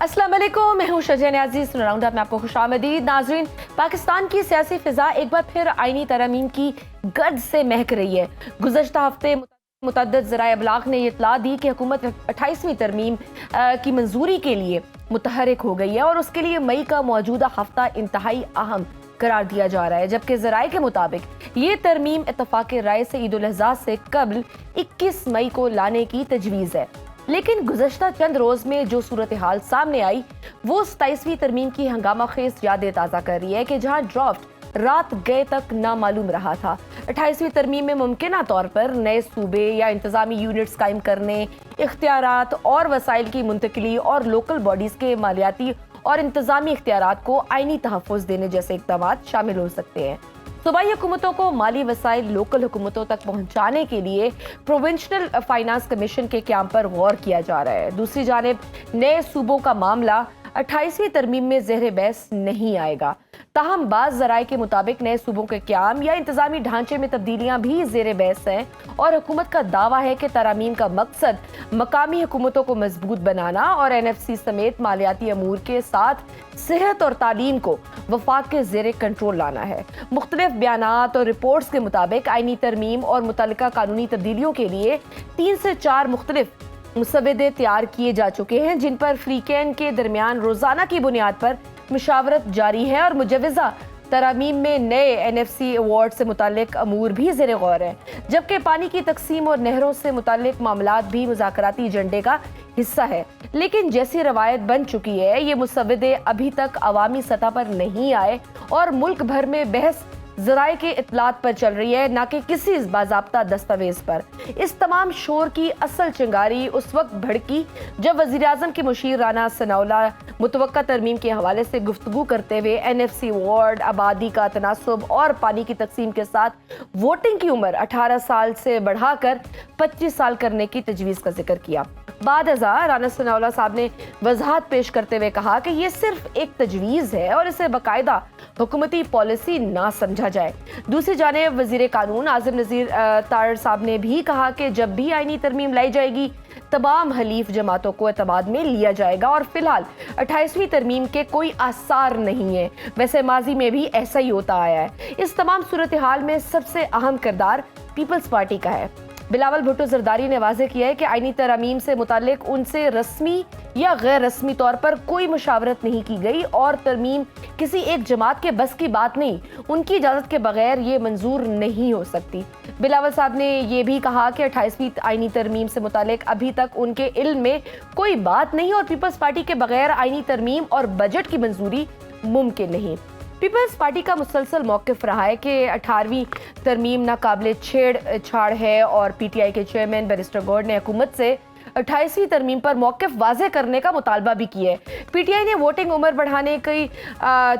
अस्सलाम वालेकुम, मैं हूं शजन अजीज। राउंड अप में आपको खुशामदीद। नाजरीन, पाकिस्तान की सियासी फिजा एक बार फिर आईनी तरमीम की गर्द से महक रही है। गुज़श्ता हफ्ते मुतअद्दिद ज़राए अबलाग ने इतला दी कि हुकूमत 28वीं तरमीम की मंजूरी के लिए मुतहरिक हो गई है और उसके लिए मई का मौजूदा हफ्ता इंतहाई अहम करार दिया जा रहा है। जबकि ज़राए के मुताबिक ये तरमीम इत्तफाक राय से ईद उल अज़हा से कबल 21 मई को लाने की तजवीज़ है। लेकिन गुज़श्ता चंद रोज में जो सूरत हाल सामने आई वो 27वीं तरमीम की हंगामा खेज यादें ताज़ा कर रही है कि जहां ड्राफ्ट रात गए तक नामालूम रहा था, 28वीं तरमीम में मुमकिन तौर पर नए सूबे या इंतजामी यूनिट्स कायम करने, इख्तियारात और वसाइल की मुंतकिली और लोकल बॉडीज के मालियाती और इंतजामी इख्तियारात को आईनी तहफ़्फ़ुज़ देने जैसे इक़दाम शामिल हो सकते हैं। सूबाई हुकूमतों को माली वसाइल लोकल हुकूमतों तक पहुंचाने के लिए प्रोविंशनल फाइनेंस कमीशन के क्याम पर गौर किया जा रहा है। दूसरी जानिब नए सूबों का मामला 28वीं तरमीम में ज़ेर बहस नहीं आएगा। ताहम बाज़ ज़राए के मुताबिक नए सूबों के क्याम या इंतजामी ढांचे में तब्दीलियां भी ज़ेर बहस हैं और हुकूमत का दावा है कि तरामीम का मकसद मकामी हुकूमतों को मजबूत बनाना और NFC समेत मालियाती अमूर के साथ सेहत और तालीम को वफाक के ज़ेर कंट्रोल लाना है। मुख्तलिफ बयानात और रिपोर्ट्स के मुताबिक आईनी तरमीम और मुतल्लिका कानूनी तब्दीलियों के लिए 3 से 4 मुख्तलिफ मुसवदे तैयार किए जा चुके हैं, जिन पर फ्रीकैन के दरमियान रोजाना की बुनियाद पर मुशावरत जारी है और मुजवजा तरामीम में नए NFC अवार्ड से मुतालिक अमूर भी ज़ेर गौर है। जबकि पानी की तकसीम और नहरों से मुतालिक मामलात भी मुज़ाकराती एजेंडे का हिस्सा है। लेकिन जैसी रवायत बन चुकी है, ये मुसवदे अभी तक अवामी सतह पर नहीं आए और मुल्क भर में बहस ज़राए के इत्तलात पर चल रही है, ना कि किसी बाज़ाब्ता दस्तावेज पर। इस तमाम शोर की असल चिंगारी उस वक्त भड़की जब वज़ीर आज़म के मुशीर राना सनाउल्लाह मुतवक्का तरमीम के हवाले से गुफ्तगू करते हुए NFC वार्ड, आबादी का तनासुब और पानी की तकसीम के साथ वोटिंग की उम्र 18 साल से बढ़ाकर 25 साल करने की तजवीज़ का जिक्र किया। बाद अज़ा राना सनाउल्लाह साहब ने वजाहत पेश करते हुए कहा कि यह सिर्फ एक तजवीज़ है और इसे बाकायदा हुकूमती पॉलिसी ना समझा जाए। दूसरी जानिब वज़ीर कानून आज़म नज़ीर तार साहब ने भी कहा कि जब भी आईनी तरमीम लाई जाएगी तमाम हलीफ जमातों को एतमाद में लिया जाएगा और फिलहाल 28वीं तरमीम के कोई आसार नहीं है। वैसे माजी में भी ऐसा ही होता आया है। इस तमाम सूरत हाल में सबसे अहम किरदार पीपल्स पार्टी का है। बिलावल भुट्टो जरदारी ने वाज़ेह किया है कि आईनी तरमीम से मुतालिक उनसे रस्मी या गैर रस्मी तौर पर कोई मुशावरत नहीं की गई और तरमीम किसी एक जमात के बस की बात नहीं, उनकी इजाज़त के बगैर ये मंजूर नहीं हो सकती। बिलावल साहब ने यह भी कहा कि 28वीं आईनी तरमीम से मुतालिक अभी तक उनके इल्म में कोई बात नहीं और पीपल्स पार्टी के बगैर आईनी तरमीम और बजट की मंजूरी मुमकिन नहीं। पीपल्स पार्टी का मुसलसल मौक़िफ़ रहा है कि 18वीं तरमीम नाकाबिले छेड़छाड़ है और PTI के चेयरमैन बैरिस्टर गौड ने हुकूमत से 28वीं तरमीम पर मौक़िफ़ वाज़ेह करने का मुतालबा भी किया है। PTI ने वोटिंग उम्र बढ़ाने की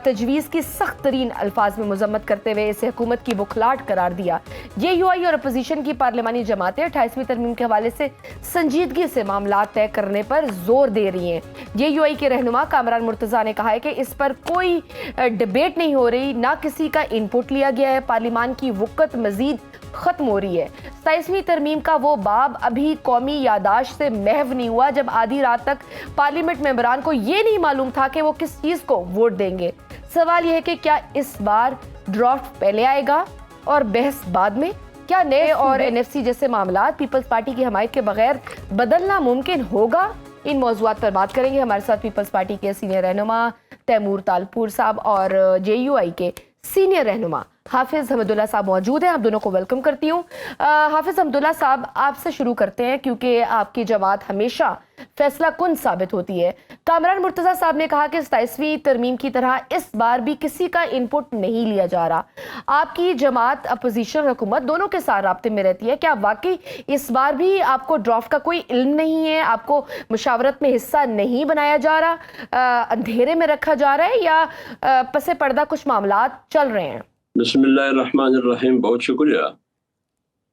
तजवीज़ की सख्त तरीन अल्फाज में मजम्मत करते हुए इसे हुकूमत की बुखलाहट करार दिया। JUI और अपोजिशन की पार्लिमानी जमातें 28वीं तरमीम के हवाले से संजीदगी से मामला तय करने पर जोर दे रही हैं। JUI के रहनुमा कामरान मुर्तज़ा ने कहा है कि इस पर कोई डिबेट नहीं हो रही, ना किसी का इनपुट लिया गया है। पार्लिमान की वक़्त मजीद खत्म हो रही है। 27वीं तरमीम का वो बाब अभी कौमी यादाश्त से महव नहीं हुआ जब आधी रात तक पार्लियामेंट मेंबरान को ये नहीं मालूम था कि वो किस चीज को वोट देंगे। सवाल यह है कि क्या इस बार ड्राफ्ट पहले आएगा और बहस बाद में? क्या नए और NFC जैसे मामला पीपल्स पार्टी की हमायत के बगैर बदलना मुमकिन होगा? इन मौज़ूआत पर बात करेंगे। हमारे साथ पीपल्स पार्टी के सीनियर रहनुमा तैमूर तालपुर साहब और JUI के सीनियर रहनुमा हाफिज हमदुल्ला साहब मौजूद हैं। आप दोनों को वेलकम करती हूँ। हाफिज हमदुल्ला साहब, आपसे शुरू करते हैं क्योंकि आपकी जमात हमेशा फैसला कुन साबित होती है। कामरान मुर्तज़ा साहब ने कहा कि 27वीं तरमीम की तरह इस बार भी किसी का इनपुट नहीं लिया जा रहा। आपकी जमात अपोजिशन हुकूमत दोनों के साथ राब्ते में रहती है, क्या वाकई इस बार भी आपको ड्राफ्ट का कोई इल्म नहीं है? आपको मुशावरत में हिस्सा नहीं बनाया जा रहा, अंधेरे में रखा जा रहा है या पसे पर्दा कुछ मामला चल रहे हैं? बिस्मिल्लाहिर्रहमानिर्रहीम। बहुत शुक्रिया।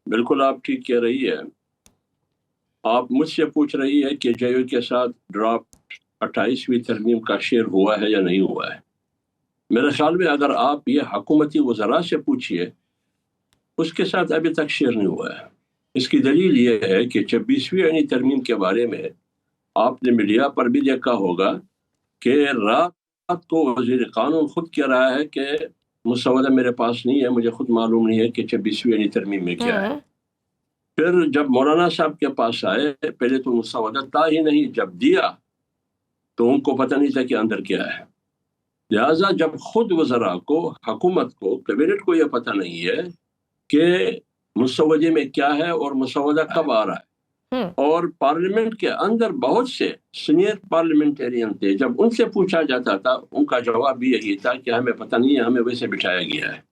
बिल्कुल आप ठीक कह रही है। आप मुझसे पूछ रही है कि JUI के साथ ड्राफ्ट 28वीं तरमीम का शेयर हुआ है या नहीं हुआ है। मेरे ख्याल में अगर आप ये हुकूमती वज़रा से पूछिए, उसके साथ अभी तक शेयर नहीं हुआ है। इसकी दलील ये है कि 26वीं तरमीम के बारे में आपने मीडिया पर भी देखा होगा कि रात को वजीर कानून खुद कह रहा है कि मुसवदा मेरे पास नहीं है, मुझे खुद मालूम नहीं है कि 26वीं यानी तरमीम में क्या है। फिर जब मौलाना साहब के पास आए, पहले तो मुसवदा था ही नहीं, जब दिया तो उनको पता नहीं था कि अंदर क्या है। लिहाजा जब खुद वज़रा को, हुकूमत को, कैबिनेट को यह पता नहीं है कि मुसवदे में क्या है और मुसवदा कब आ रहा है, और पार्लियामेंट के अंदर बहुत से सीनियर पार्लियामेंटेरियन थे, जब उनसे पूछा जाता था उनका जवाब भी यही था कि हमें पता नहीं है, हमें वैसे बिठाया गया है।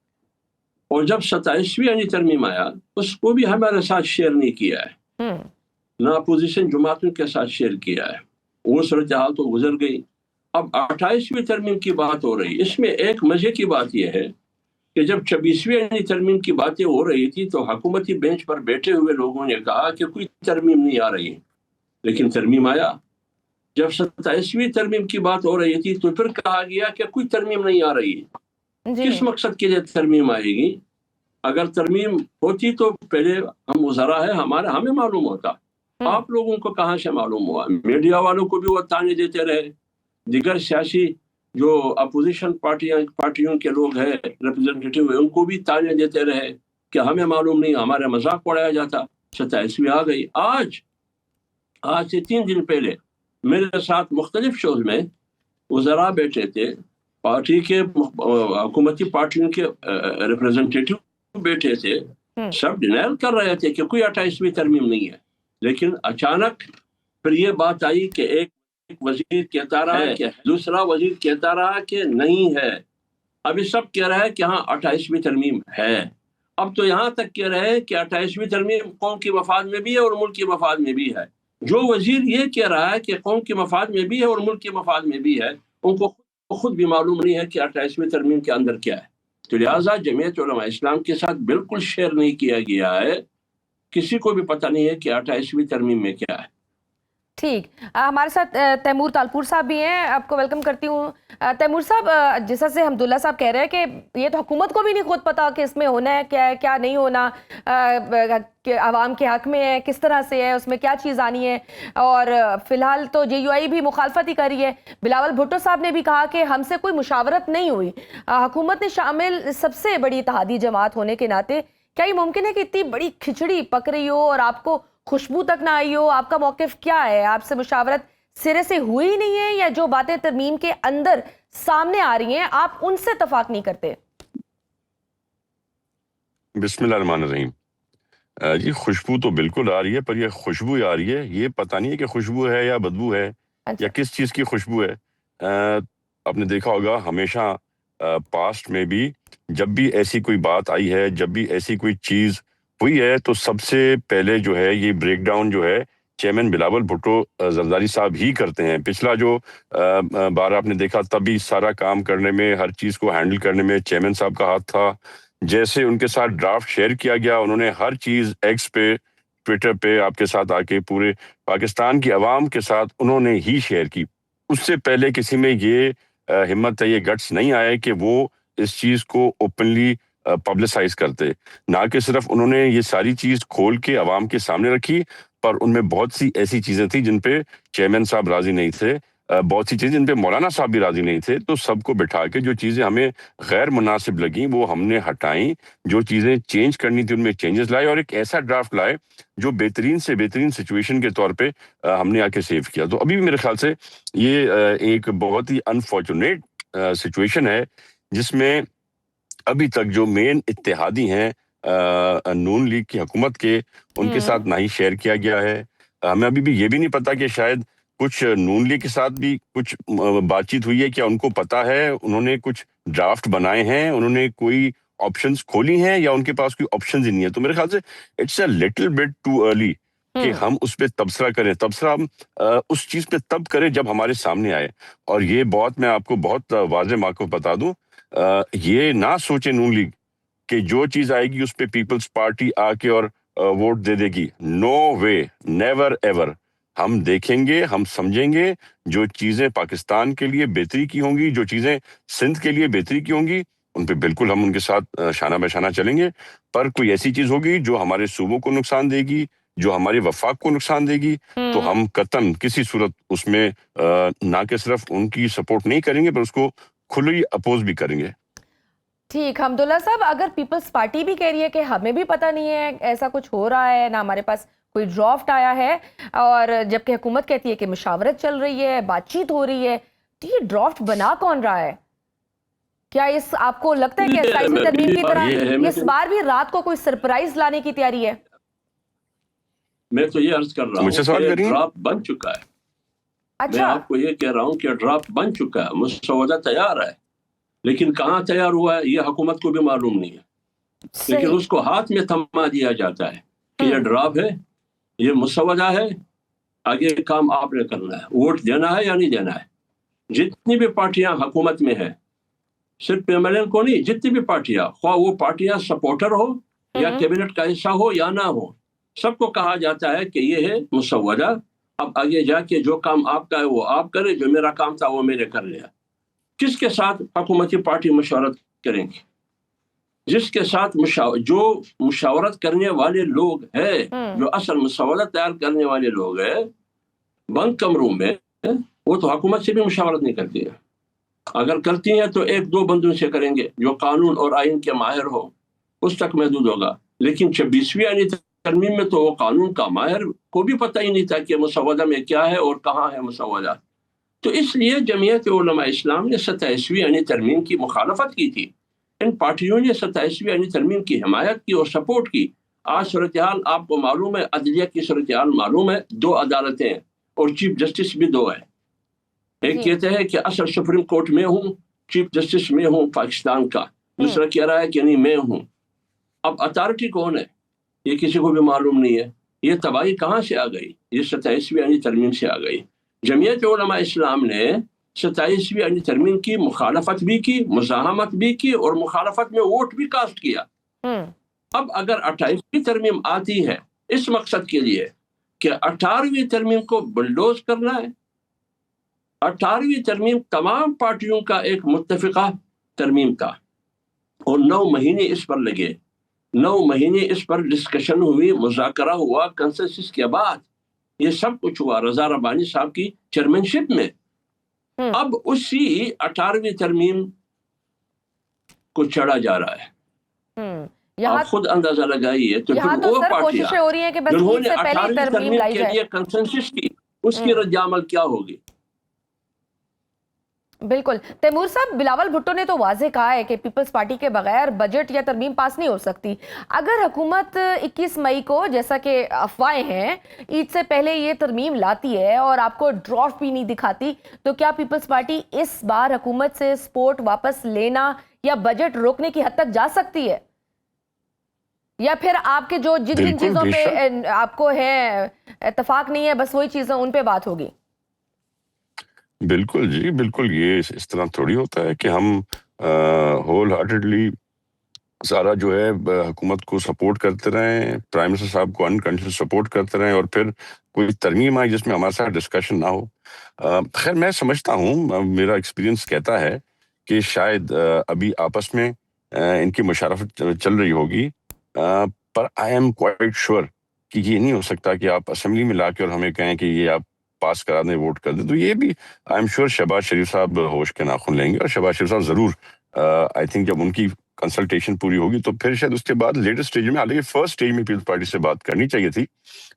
और जब 27वीं यानी तरमीम आया, उसको भी हमारे साथ शेयर नहीं किया है, ना अपोजिशन जमातों के साथ शेयर किया है। वो सूरत हाल तो गुजर गई। अब 28वीं तरमीम की बात हो रही। इसमें एक मजे की बात यह है कि जब 26वीं यानी तरमीम की बातें हो रही थी तो हुकूमती बेंच पर बैठे हुए लोगों ने कहा कि कोई तरमीम नहीं आ रही, लेकिन तरमीम आया। जब 27वीं तरमीम की बात हो रही थी तो फिर कहा गया कि कोई तरमीम नहीं आ रही। किस मकसद के लिए तरमीम आएगी? अगर तरमीम होती तो पहले हम वज़रा है हमारा, हमें मालूम होता। आप लोगों को कहाँ से मालूम हुआ? मीडिया वालों को भी वो ताने देते रहे, दिगर सियासी जो अपोजिशन पार्टियों के लोग हैं, रिप्रेजेंटेटिव है, उनको भी ताने देते रहे कि हमें मालूम नहीं, हमारा मजाक उड़ाया जाता। 27वीं आ गई। आज से 3 दिन पहले मेरे साथ मुख्तलिफ शोज में वज़रा बैठे थे, पार्टी के हुकूमती पार्टियों के रिप्रेजेंटेटिव बैठे थे, सब डिनायल कर रहे थे कि कोई 28वीं तरमीम नहीं है। लेकिन अचानक फिर ये बात आई कि एक वजीर कहता रहा है कि, दूसरा वजीर कहता रहा कि नहीं है। अभी सब कह रहा है कि हाँ 28वीं तरमीम है। अब तो यहाँ तक कह रहे हैं कि 28वीं तरमीम कौम की मफाद में भी है और मुल्क की मफाद में भी है। जो वजीर ये कह रहा है कि कौम की मफाद में भी है और मुल्क की मफाद में भी है, उनको खुद भी मालूम नहीं है कि 28वीं तरमीम के अंदर क्या है। तो लिहाजा जमीयत उलमा इस्लाम के साथ बिल्कुल शेयर नहीं किया गया है, किसी को भी पता नहीं है कि 28वीं तरमीम में क्या है। ठीक, हमारे साथ तैमूर तालपुर साहब भी हैं, आपको वेलकम करती हूँ। तैमूर साहब, जैसा से हमदुल्ला साहब कह रहे हैं कि ये तो हुकूमत को भी नहीं खुद पता कि इसमें होना है क्या है, क्या नहीं होना, कि आवाम के हक में है, किस तरह से है, उसमें क्या चीज़ आनी है। और फिलहाल तो JUI भी मुखालफत ही कर रही है। बिलावल भुट्टो साहब ने भी कहा कि हमसे कोई मुशावरत नहीं हुई। हुकूमत ने शामिल सबसे बड़ी इत्तेहादी जमात होने के नाते क्या ये मुमकिन है कि इतनी बड़ी खिचड़ी पक रही हो और आपको खुशबू तक ना आई हो? आपका मौकिफ क्या है? आपसे मुशावरत सिरे से हुई ही नहीं है, या जो बातें तरमीम के अंदर सामने आ रही हैं आप उनसे इत्तेफाक नहीं करते? बिस्मिल्लाहिर्रहमानिर्रहीम। जी, खुशबू तो बिल्कुल आ रही है, पर ये खुशबू आ रही है, ये पता नहीं है कि खुशबू है या बदबू है, या किस चीज़ की खुशबू है। आपने देखा होगा हमेशा पास्ट में भी जब भी ऐसी कोई बात आई है, जब भी ऐसी कोई चीज़ हुई है, तो सबसे पहले जो है ये ब्रेकडाउन जो है चेयरमैन बिलावल भुट्टो जरदारी साहब ही करते हैं। पिछला जो बार आपने देखा, तभी सारा काम करने में, हर चीज़ को हैंडल करने में चेयरमैन साहब का हाथ था। जैसे उनके साथ ड्राफ्ट शेयर किया गया, उन्होंने हर चीज़ एक्स पे, ट्विटर पे आपके साथ आके पूरे पाकिस्तान की आवाम के साथ उन्होंने ही शेयर की। उससे पहले किसी में ये हिम्मत है, ये गट्स नहीं आए कि वो इस चीज़ को ओपनली पब्लिसाइज करते। ना कि सिर्फ उन्होंने ये सारी चीज़ खोल के आवाम के सामने रखी, पर उनमें बहुत सी ऐसी चीज़ें थी जिन पे चेयरमैन साहब राजी नहीं थे, बहुत सी चीज़ें जिन पे मौलाना साहब भी राजी नहीं थे। तो सबको बिठा के जो चीज़ें हमें गैर मुनासिब लगी वो हमने हटाई, जो चीज़ें चेंज करनी थी उनमें चेंजेस लाए, और एक ऐसा ड्राफ्ट लाए जो बेहतरीन से बेहतरीन सिचुएशन के तौर पे हमने आके सेव किया। तो अभी भी मेरे ख्याल से ये एक बहुत ही अनफॉर्चुनेट सिचुएशन है, जिसमें अभी तक जो मेन इत्तेहादी हैं नून लीग की हुकूमत के, उनके साथ ना ही शेयर किया गया है। हमें अभी भी ये भी नहीं पता कि शायद कुछ नून लीग के साथ भी कुछ बातचीत हुई है, क्या उनको पता है, उन्होंने कुछ ड्राफ्ट बनाए हैं, उन्होंने कोई ऑप्शंस खोली हैं, या उनके पास कोई ऑप्शंस ही नहीं है। तो मेरे ख्याल से it's a little bit too early कि हम उस पर तबसरा करें। तबसरा हम उस चीज पे तब करें जब हमारे सामने आए। और ये बहुत, मैं आपको बहुत वाज़ेह मौक़िफ़ बता दूं, ये ना सोचे नून लीग कि जो चीज आएगी उस पे पीपल्स पार्टी आके और वोट दे देगी। नो वे, नेवर एवर। हम देखेंगे, हम समझेंगे, जो चीजें पाकिस्तान के लिए बेहतरी की होंगी, जो चीजें सिंध के लिए बेहतरी की होंगी, उन पे बिल्कुल हम उनके साथ शाना बशाना चलेंगे। पर कोई ऐसी चीज होगी जो हमारे सूबों को नुकसान देगी, जो हमारी वफाक को नुकसान देगी, तो हम कतन किसी सूरत उसमें ना कि सिर्फ उनकी सपोर्ट नहीं करेंगे पर उसको खुली अपोज भी करेंगे। ठीक, हमदुल्ला साहब, अगर पीपल्स पार्टी भी कह रही है कि हमें भी पता नहीं है ऐसा कुछ हो रहा है, ना हमारे पास कोई ड्राफ्ट आया है, और जबकि हुकूमत कहती है कि मुशावरत चल रही है, बातचीत हो रही है, तो ये ड्राफ्ट बना कौन रहा है? क्या इस आपको लगता है कि 27वीं तरमीम की तरह इस बार भी रात को कोई सरप्राइज लाने की तैयारी है? मैं तो ये अर्ज कर रहा हूँ कि ड्राफ्ट बन चुका है। अच्छा, मैं आपको ये कह रहा हूँ कि ड्राफ्ट बन चुका है, मुसवदा तैयार है, लेकिन कहाँ तैयार हुआ है ये हुकूमत को भी मालूम नहीं है। लेकिन उसको हाथ में थमा दिया जाता है कि ये ड्राफ्ट है, ये मुसवदा है, आगे काम आपने करना है, वोट देना है या नहीं देना है। जितनी भी पार्टियां हुकूमत में है, सिर्फ एमएलएन को नहीं, जितनी भी पार्टियां, ख्वाह वो पार्टियां सपोर्टर हो या कैबिनेट का हिस्सा हो या ना हो, सबको कहा जाता है कि ये है मुसवदा, अब आगे जाके जो काम आपका है वो आप करें, जो मेरा काम था वो मैंने कर लिया। किसके साथ हुकूमती पार्टी मशवरत करेंगी? जिसके साथ जो मुशावरत करने वाले लोग हैं, जो असल मुसवदा तैयार करने वाले लोग हैं, बंद कमरों में, वो तो हुकूमत से भी मुशावरत नहीं करती है। अगर करती हैं तो एक दो बंदों से करेंगे जो कानून और आइन के माहिर हो, उस तक महदूद होगा। लेकिन 26वीं आईनी तरमीम में तो वो कानून का माहिर को भी पता ही नहीं था कि मुसवदा में क्या है और कहाँ है मुसवदा। तो इसलिए जमीयत उलमा इस्लाम ने 27वीं आईनी तरमीम की मुखालफत की थी। इन पार्टियों ने 27वीं आईनी तरमीम की हिमायत की और सपोर्ट की। आज सूरत हाल आपको मालूम है, अदलिया की सूरत हाल मालूम है, 2 अदालतें हैं और चीफ जस्टिस भी 2 है। एक कहते हैं कि असल सुप्रीम कोर्ट में हूँ, चीफ जस्टिस में हूँ पाकिस्तान का, दूसरा कह रहा है कि नहीं मैं हूँ। अब अथॉरिटी कौन है ये किसी को भी मालूम नहीं है। ये तबाही कहाँ से आ गई? ये 27वीं आईनी तरमीम से आ गई। जमीयत उलमा इस्लाम ने 27वीं आईनी तरमीम की मुखालफत भी की, मुज़ाहमत भी की और मुखालफत में वोट भी कास्ट किया। अब अगर 28वीं तरमीम आती है इस मकसद के लिए कि 18वीं तरमीम को बुलडोज करना है, 18वीं तरमीम तमाम पार्टियों का एक मुत्तफिका तरमीम था और 9 महीने इस पर लगे, 9 महीने इस पर डिस्कशन हुई, मुज़ाकरा हुआ, कंसेंसस के बाद ये सब कुछ हुआ रज़ा रब्बानी साहब की चेयरमैनशिप में। अब उसी 18वीं तरमीम को चढ़ा जा रहा है। आप खुद अंदाजा लगाइए। तो फिर वो पार्टियां हो रही है कि बस जिन्होंने 18वीं तरमीम के लिए कंसेंसस की, उसकी रद्द-ए-अमल क्या होगी? बिल्कुल। तैमूर साहब, बिलावल भुट्टो ने तो वाज़ेह कहा है कि पीपल्स पार्टी के बगैर बजट या तरमीम पास नहीं हो सकती। अगर हुकूमत 21 मई को, जैसा कि अफवाहें हैं, ईद से पहले ये तरमीम लाती है और आपको ड्राफ्ट भी नहीं दिखाती, तो क्या पीपल्स पार्टी इस बार हुकूमत से सपोर्ट वापस लेना या बजट रोकने की हद तक जा सकती है? या फिर आपके जो जिन जिन चीज़ों पे आपको है इत्तेफाक नहीं है, बस वही चीज़ें उन पे बात होगी? बिल्कुल जी, बिल्कुल। ये इस तरह थोड़ी होता है कि हम होल हार्टेडली सारा जो है हुकूमत को सपोर्ट करते रहें, प्राइम मिनिस्टर साहब को अनकंडीशनल सपोर्ट करते रहें और फिर कोई तरमीम आए जिसमें हमारे साथ डिस्कशन ना हो। खैर मैं समझता हूँ, मेरा एक्सपीरियंस कहता है कि शायद अभी आपस में इनकी मुशारफत चल रही होगी, पर आई एम क्वाइट श्योर कि ये नहीं हो सकता कि आप असेंबली में ला के और हमें कहें कि ये आप पास करा दें, वोट कर दें। तो ये भी आई एम श्योर शहबाज शरीफ साहब होश के नाखून लेंगे और शहबाज शरीफ साहब जरूर, आई थिंक जब उनकी कंसल्टेशन पूरी होगी तो फिर शायद उसके बाद लेटेस्ट स्टेज में, हालांकि फर्स्ट स्टेज में पीपल्स पार्टी से बात करनी चाहिए थी।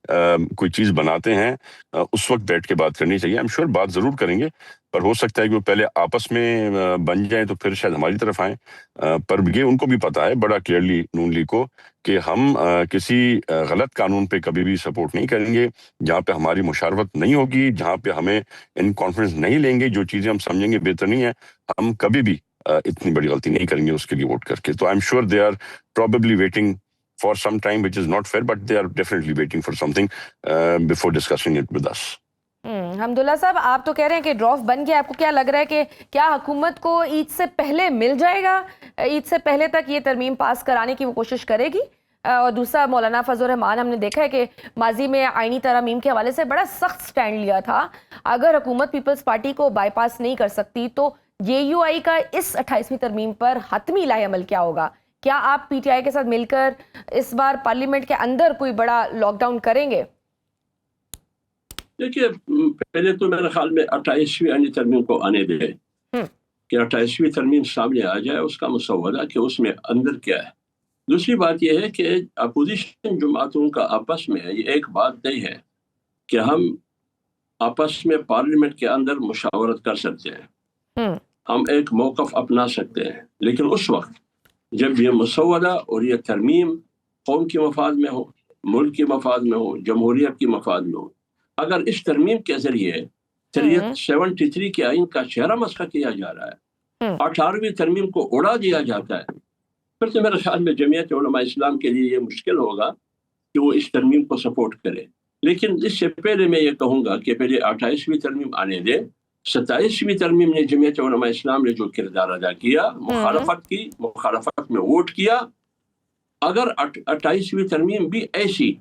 कोई चीज बनाते हैं उस वक्त बैठ के बात करनी चाहिए। आई एम श्योर बात जरूर करेंगे, पर हो सकता है कि वो पहले आपस में बन जाए तो फिर शायद हमारी तरफ आए। पर ये उनको भी पता है बड़ा क्लियरली नून लीग को कि हम किसी गलत कानून पे कभी भी सपोर्ट नहीं करेंगे जहाँ पे हमारी मुशावरत नहीं होगी, जहाँ पे हमें इन कॉन्फ्रेंस नहीं लेंगे, जो चीजें हम समझेंगे बेहतर नहीं है, हम कभी भी इतनी बड़ी गलती नहीं करेंगे उसके लिए वोट करके। तो I am sure they are probably waiting for some time, which is not fair, but they are definitely waiting for something before discussing it with us. Hamdullah साहब, आप तो कह रहे हैं कि ड्राफ्ट बन गया। आपको क्या लग रहा है कि क्या हुकूमत को ईद से पहले मिल जाएगा? ईद से पहले तक ये तरमीम पास कराने की वो कोशिश करेगी? और दूसरा, मौलाना फजल रहमान, हमने देखा है कि माजी में आईनी तरमीम के हवाले से बड़ा सख्त स्टैंड लिया था। अगर हुकूमत पीपल्स पार्टी को बाईपास नहीं कर सकती तो JUI का इस 28वीं तरमीम पर हतमी लाएअमल क्या होगा? क्या आप पीटीआई के साथ मिलकर इस बार पार्लियामेंट के अंदर कोई बड़ा लॉकडाउन करेंगे? देखिए, पहले तो मेरे ख्याल में 28वीं आईनी तरमीम को आने दे कि 28वीं तरमीम सामने आ जाए, उसका मुसव्वदा कि उसमें अंदर क्या है। दूसरी बात यह है कि अपोजिशन जमातों का आपस में ये एक बात तय है कि हम आपस में पार्लियामेंट के अंदर मुशावरत कर सकते हैं, हम एक मौक़िफ़ अपना सकते हैं, लेकिन उस वक्त जब ये मुसव्वदा और ये तरमीम कौम के मफाद में हो, मुल्क के मफाद में हो, जमहूरियत के मफाद में हो, अगर इस तरमीम के ज़रिए 73 के आइन का चेहरा मस्खा किया जा रहा है, 18वीं तरमीम को उड़ा दिया जाता है, फिर तो मेरे ख्याल में जमीयत उलमा इस्लाम के लिए ये मुश्किल होगा कि वो इस तरमीम को सपोर्ट करे। लेकिन इससे पहले मैं ये कहूँगा कि पहले 28वीं तरमीम आने दें। 27वीं तरमीम ने जमीयत उलमा इस्लाम ने जो किरदार अदा किया, मुखालफत की, मुखालफत में वोट किया, अगर 28वीं तरमीम भी ऐसी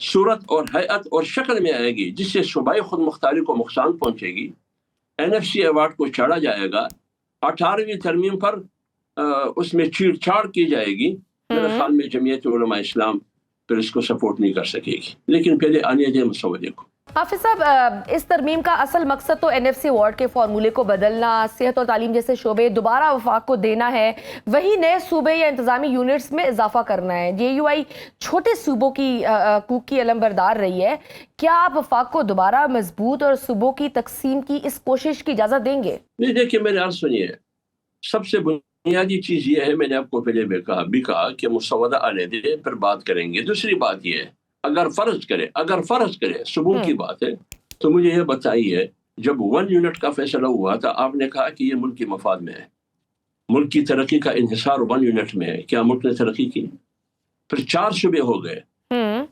सूरत और हैत और शक्ल में आएगी जिससे सूबाई खुद मुख्तारी को नुकसान पहुंचेगी, NFC अवार्ड को चढ़ा जाएगा, 18वीं तरमीम पर उसमें छेड़छाड़ की जाएगी, मेरे ख्याल में जमीयत उलमा इस्लाम फिर इसको सपोर्ट नहीं कर सकेगी। लेकिन पहले आने दें मुसव्वदे को। हाफिज साहब, इस तरमीम का असल मकसद तो NFC अवार्ड के फॉर्मूले को बदलना, सेहत और तालीम जैसे शोबे दोबारा वफाक को देना है, वही नए सूबे या इंतजामी यूनिट्स में इजाफा करना है। JUI छोटे सूबों की कूक की अलमबरदार रही है। क्या आप वफाक को दोबारा मजबूत और सूबों की तकसीम की इस कोशिश की इजाजत देंगे? नहीं, देखिए मेरे अर्ज सुनिए, सबसे बुनियादी चीज ये है, मैंने आपको पहले भी कहा कि मुसव्वदा आने दे, फिर बात करेंगे। दूसरी बात ये है, अगर फर्ज करे सुबह की बात है, तो मुझे ये बताइए, जब 1 यूनिट का फैसला हुआ था, आपने कहा कि ये मुल्क के मफाद में है, मुल्क की तरक्की का इंहिसार 1 यूनिट में है। क्या मुल्क ने तरक्की की? फिर 4 सूबे हो गए।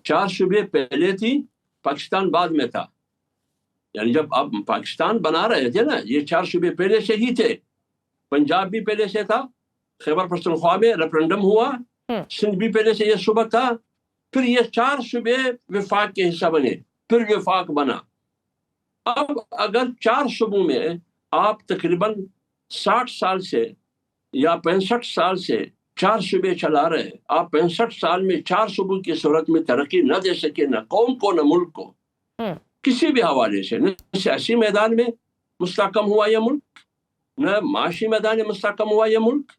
4 सूबे पहले थी, पाकिस्तान बाद में था। यानी जब आप पाकिस्तान बना रहे थे ना, ये 4 सूबे पहले से ही थे। पंजाब भी पहले से था, खैबर पख्तूनख्वा में रेफरेंडम हुआ, सिंध भी पहले से ये सूबा था, फिर ये 4 सूबे विफाक के हिस्सा बने, फिर विफाक बना। अब अगर 4 सूबों में आप तकरीबन 60 साल से या 65 साल से 4 सूबे चला रहे, आप 65 साल में 4 सूबों की सूरत में तरक्की न दे सके, न कौम को न मुल्क को, किसी भी हवाले से, न सियासी मैदान में मुस्तहकम हुआ यह मुल्क, न माशी मैदान में मुस्तहकम हुआ यह मुल्क,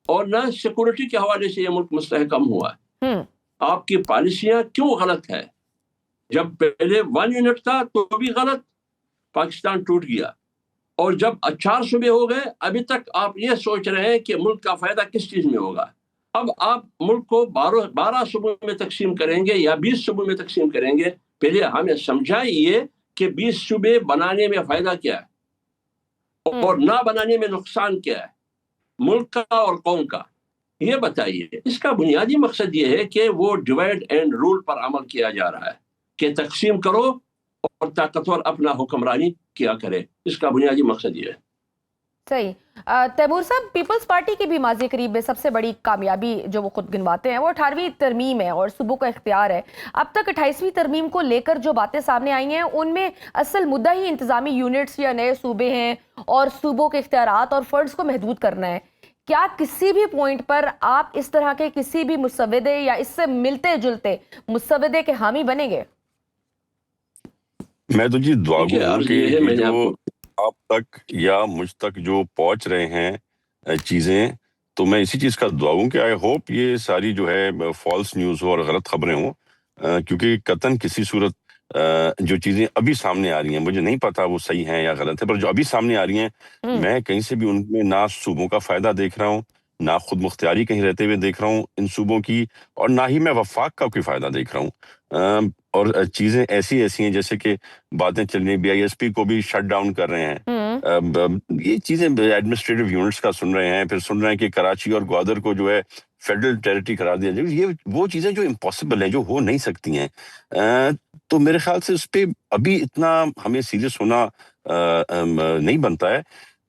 और न सिक्योरिटी के हवाले से यह मुल्क मुस्तहकम हुआ। आपकी पॉलिसियां क्यों गलत है? जब पहले 1 यूनिट था तो भी गलत, पाकिस्तान टूट गया, और जब 4 सूबे हो गए, अभी तक आप ये सोच रहे हैं कि मुल्क का फायदा किस चीज में होगा। अब आप मुल्क को 12 सूबों में तकसीम करेंगे या 20 सूबों में तकसीम करेंगे, पहले हमें समझाइए कि 20 सूबे बनाने में फायदा क्या है और ना बनाने में नुकसान क्या है, मुल्क का और कौम का, ये बताइए। इसका बुनियादी मकसद ये है कि वो डिवाइड एंड रूल पर अमल किया जा रहा है कि तकसीम करो और ताकतवर अपना हुक्मरानी किया करे। इसका बुनियादी मकसद ये है। सही। तैमूर साहब, पीपल्स पार्टी की भी माजी करीब में सबसे बड़ी कामयाबी जो वो खुद गिनवाते हैं वो 18वीं तरमीम है और सूबों का इख्तियार है। अब तक 28वीं तरमीम को लेकर जो बातें सामने आई हैं उनमें असल मुद्दा ही इंतजामी यूनिट्स या नए सूबे हैं और सूबों के इख्तियारात और फंड्स को महदूद करना है। क्या किसी भी पॉइंट पर आप इस तरह के किसी भी मुसव्वदे या इससे मिलते जुलते मुसव्वदे के हामी बनेंगे? मैं तो जी दुआ गो हूं कि मैंने जो आप तक या मुझ तक जो पहुंच रहे हैं चीजें, तो मैं इसी चीज का दुआ हूं कि आई होप ये सारी जो है फॉल्स न्यूज हो और गलत खबरें हो, क्योंकि कतन किसी सूरत जो चीजें अभी सामने आ रही हैं, मुझे नहीं पता वो सही हैं या गलत है, पर जो अभी सामने आ रही हैं, मैं कहीं से भी उनमें ना सूबों का फायदा देख रहा हूँ, ना खुद मुख्तियारी कहीं रहते हुए देख रहा हूँ इन सूबों की, और ना ही मैं वफाक का कोई फायदा देख रहा हूँ। और चीजें ऐसी हैं जैसे कि बातें चल रही, BISP को भी शट डाउन कर रहे हैं। ये चीजें एडमिनिस्ट्रेटिव यूनिट्स का सुन रहे हैं, फिर सुन रहे हैं कि कराची और ग्वादर को जो है फेडरल टेरिटरी करार दिया जाए। ये वो चीजें जो इम्पॉसिबल हैं, जो हो नहीं सकती हैं। तो मेरे ख्याल से उस पर अभी इतना हमें सीरियस होना नहीं बनता है।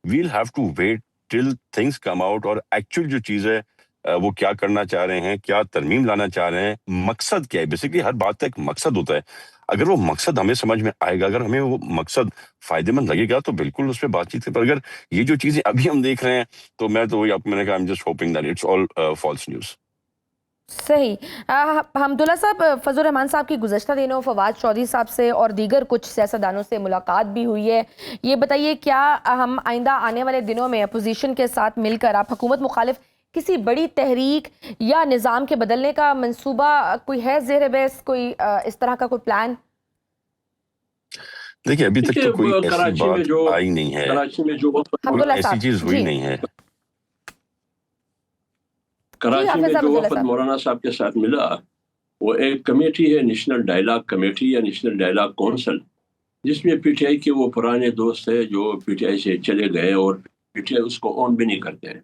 We'll have to wait till things come out, और एक्चुअल जो चीज है वो क्या करना चाह रहे हैं, क्या तरमीम लाना चाह रहे हैं, मकसद क्या है। बेसिकली हर बात का एक मकसद होता है। अगर वो मकसद हमें समझ में आएगा, अगर हमें वो मकसद फायदेमंद लगेगा तो बिल्कुल उस पर बातचीत है। पर अगर ये जो चीजें अभी हम देख रहे हैं तो मैं तो वही आपको मैंने कहा, I am just hoping that it's all false news. सही। हमदुल्ला साहब, फजल रहमान साहब की गुज़श्ता दिनों फवाद चौधरी साहब से और दीगर कुछ सियासतदानों से मुलाकात भी हुई है। ये बताइए, क्या हम आइंदा आने वाले दिनों में अपोजिशन के साथ मिलकर आप हुकूमत मुखालिफ किसी बड़ी तहरीक या निज़ाम के बदलने का मंसूबा कोई है ज़ेर बहस, कोई इस तरह का कोई प्लान? देखिए अभी तक तो कोई ऐसी कराची में जो बात आई नहीं है, कराची में जो हमदुल्ला ऐसी साहब चीज हुई जी नहीं है। कराची में हाफिज जो अब्दुल्ला वफद साहब। मौलाना साहब के साथ मिला, वो एक कमेटी है, नेशनल डायलॉग कमेटी या नेशनल डायलॉग काउंसिल, जिसमें पीटीआई के वो पुराने दोस्त है जो पीटीआई से चले गए और पीटीआई उसको ऑन भी नहीं करते हैं,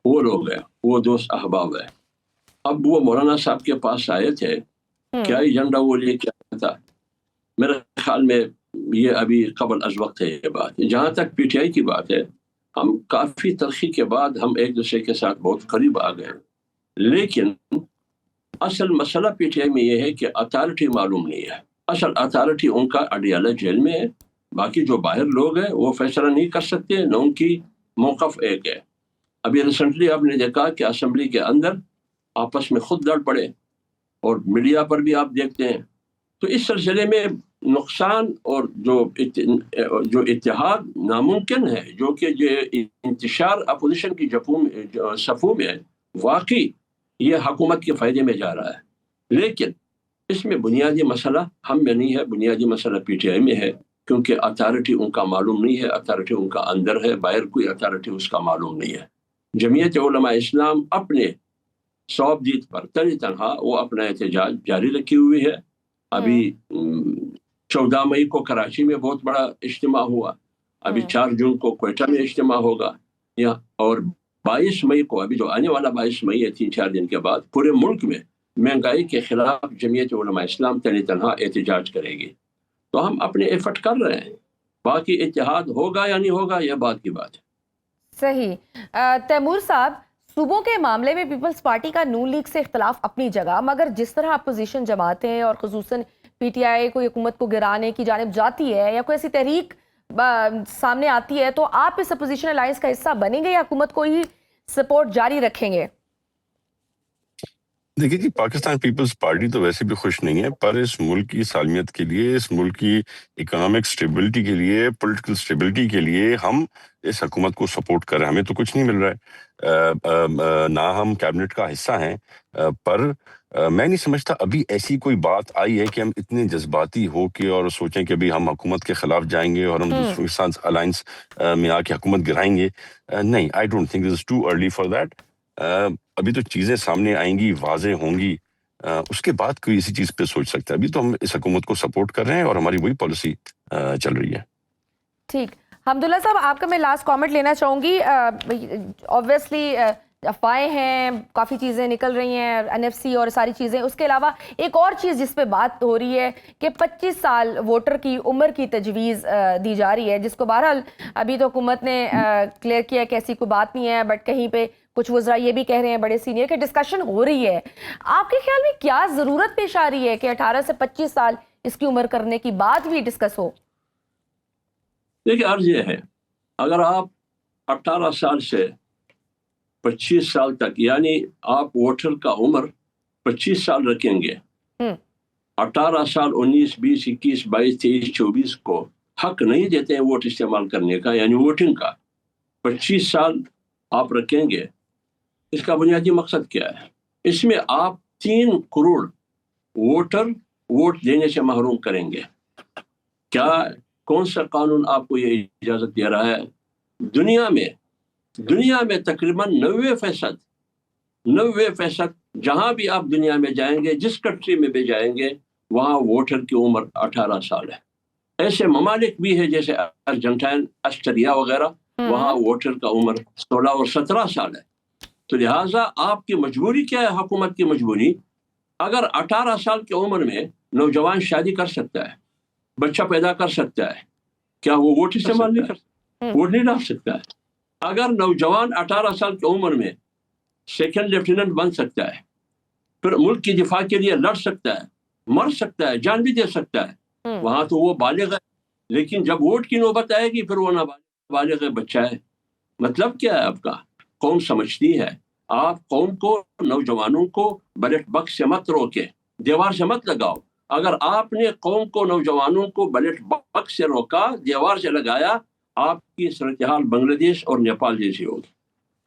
वो लोग हैं, वो दोस्त अहबाब है। अब वो मौलाना साहब के पास आए थे, क्या एजेंडा वो लेके आया था, मेरे ख्याल में ये अभी कबल अज वक्त है ये बात। जहाँ तक पीटीआई की बात है, हम काफ़ी तलखी के बाद हम एक दूसरे के साथ बहुत करीब आ गए, लेकिन असल मसला पीटीआई में ये है कि अथॉरिटी मालूम नहीं है। असल अथॉरिटी उनका अडियाला जेल में है, बाकी जो बाहर लोग हैं वो फैसला नहीं कर सकते, न उनकी मौक़िफ़ एक है। अभी रिसेंटली आपने देखा कि असम्बली के अंदर आपस में खुद लड़ पड़े, और मीडिया पर भी आप देखते हैं। तो इस सिलसिले में नुकसान और जो इत्तेहाद नामुमकिन है, जो कि इंतशार अपोजिशन की सफ़ों में वाकई ये हुकूमत के फ़ायदे में जा रहा है, लेकिन इसमें बुनियादी मसला हम में नहीं है, बुनियादी मसला पीटीआई में है, क्योंकि अथॉरिटी उनका मालूम नहीं है, अथॉरिटी उनका अंदर है, बाहर कोई अथॉरिटी उसका मालूम नहीं है। जमीयत उलमा इस्लाम अपने सौबदीद पर तनी तनहा वो अपना एहतजाज जारी रखी हुई है। अभी 14 मई को कराची में बहुत बड़ा इज्तिमा हुआ, अभी 4 जून को क्वेटा में इज्तिमा होगा, और 22 मई को, अभी जो आने वाला 22 मई है, 3-4 दिन के बाद पूरे मुल्क में महंगाई के खिलाफ जमीयत उलमा इस्लाम तनी तनहा एहतजाज करेगी। तो हम अपने एफर्ट कर रहे हैं, बाकी इत्तेहाद होगा या नहीं होगा यह बात की बात है। सही। तैमूर साहब, सूबों के मामले में पीपल्स पार्टी का नून लीग से इख्तलाफ अपनी जगह, मगर जिस तरह अपोजिशन जमातें और खुसूसन पीटीआई कोई हुकूमत को गिराने की जानिब जाती है या कोई ऐसी तहरीक सामने आती है, तो आप इस अपोजिशन अलायंस का हिस्सा बनेंगे या हुकूमत को ही सपोर्ट जारी रखेंगे? देखिए जी, पाकिस्तान पीपल्स पार्टी तो वैसे भी खुश नहीं है, पर इस मुल्क की सालमियत के लिए, इस मुल्क की इकोनॉमिक स्टेबिलिटी के लिए, पॉलिटिकल स्टेबिलिटी के लिए हम इस हुकूमत को सपोर्ट कर रहे हैं। हमें तो कुछ नहीं मिल रहा है, ना हम कैबिनेट का हिस्सा हैं, पर मैं नहीं समझता अभी ऐसी कोई बात आई है कि हम इतने जज्बाती हो के और सोचें कि अभी हम हुकूमत के खिलाफ जाएंगे और हम दूसरों के साथ अलायंस में आके हुकूमत गिराएंगे। नहीं, I don't think this is too early for that. अभी तो चीजें सामने आएंगी, वाजे होंगी, उसके बाद कोई इसी चीज पे सोच सकता है। अभी तो हम इस हुकूमत को सपोर्ट कर रहे हैं और हमारी वही पॉलिसी चल रही है। ठीक। हमदुल्ला साहब, आपका मैं लास्ट कमेंट लेना चाहूँगी। ऑब्वियसली अफवाहें हैं, काफ़ी चीज़ें निकल रही हैं, एनएफसी और सारी चीज़ें, उसके अलावा एक और चीज़ जिस पे बात हो रही है कि 25 साल वोटर की उम्र की तजवीज़ दी जा रही है, जिसको बहरहाल अभी तो हुकूमत ने क्लियर किया कि ऐसी कोई बात नहीं है, बट कहीं पे कुछ वज़रा ये भी कह रहे हैं, बड़े सीनियर, के डिस्कशन हो रही है। आपके ख्याल में क्या ज़रूरत पेश आ रही है कि 18 से 25 साल इसकी उम्र करने की बात भी डिस्कस हो? देखिए, अर्ज ये है, अगर आप 18 साल से 25 साल तक, यानी आप वोटर का उम्र 25 साल रखेंगे, 18 साल 19, 20, 21, 22, 23, 24 को हक नहीं देते हैं वोट इस्तेमाल करने का, यानी वोटिंग का, 25 साल आप रखेंगे, इसका बुनियादी मकसद क्या है? इसमें आप 3 करोड़ वोटर वोट देने से महरूम करेंगे। क्या, कौन सा कानून आपको ये इजाजत दे रहा है? दुनिया में तकरीबन 90% जहां भी आप दुनिया में जाएंगे, जिस कंट्री में भी जाएंगे, वहां वोटर की उम्र 18 साल है। ऐसे ममालिक भी है जैसे अर्जेंटाइन, ऑस्ट्रेलिया वगैरह, वहां वोटर का उम्र 16 और 17 साल है। तो लिहाजा आपकी मजबूरी क्या है? हुकूमत की मजबूरी, अगर 18 साल की उम्र में नौजवान शादी कर सकता है, बच्चा पैदा कर सकता है, क्या वो वोट इस्तेमाल नहीं कर सकता? वोट नहीं डाल सकता है। अगर नौजवान 18 साल की उम्र में सेकंड लेफ्टिनेंट बन सकता है, फिर मुल्क की दिफा के लिए लड़ सकता है, मर सकता है, जान भी दे सकता है, वहां तो वो बालिग है। लेकिन जब वोट की नौबत आएगी फिर वो नाबालिग है, बच्चा है। मतलब क्या है आपका? कौम समझती है। आप कौम को, नौजवानों को बैलेट बक्स से मत रोके, दीवार से मत लगाओ। अगर आपने कौम को, नौजवानों को बैलेट बक्स से रोका, दीवार से लगाया, आपकी सूरत हाल बांग्लादेश और नेपाल जैसी होगी।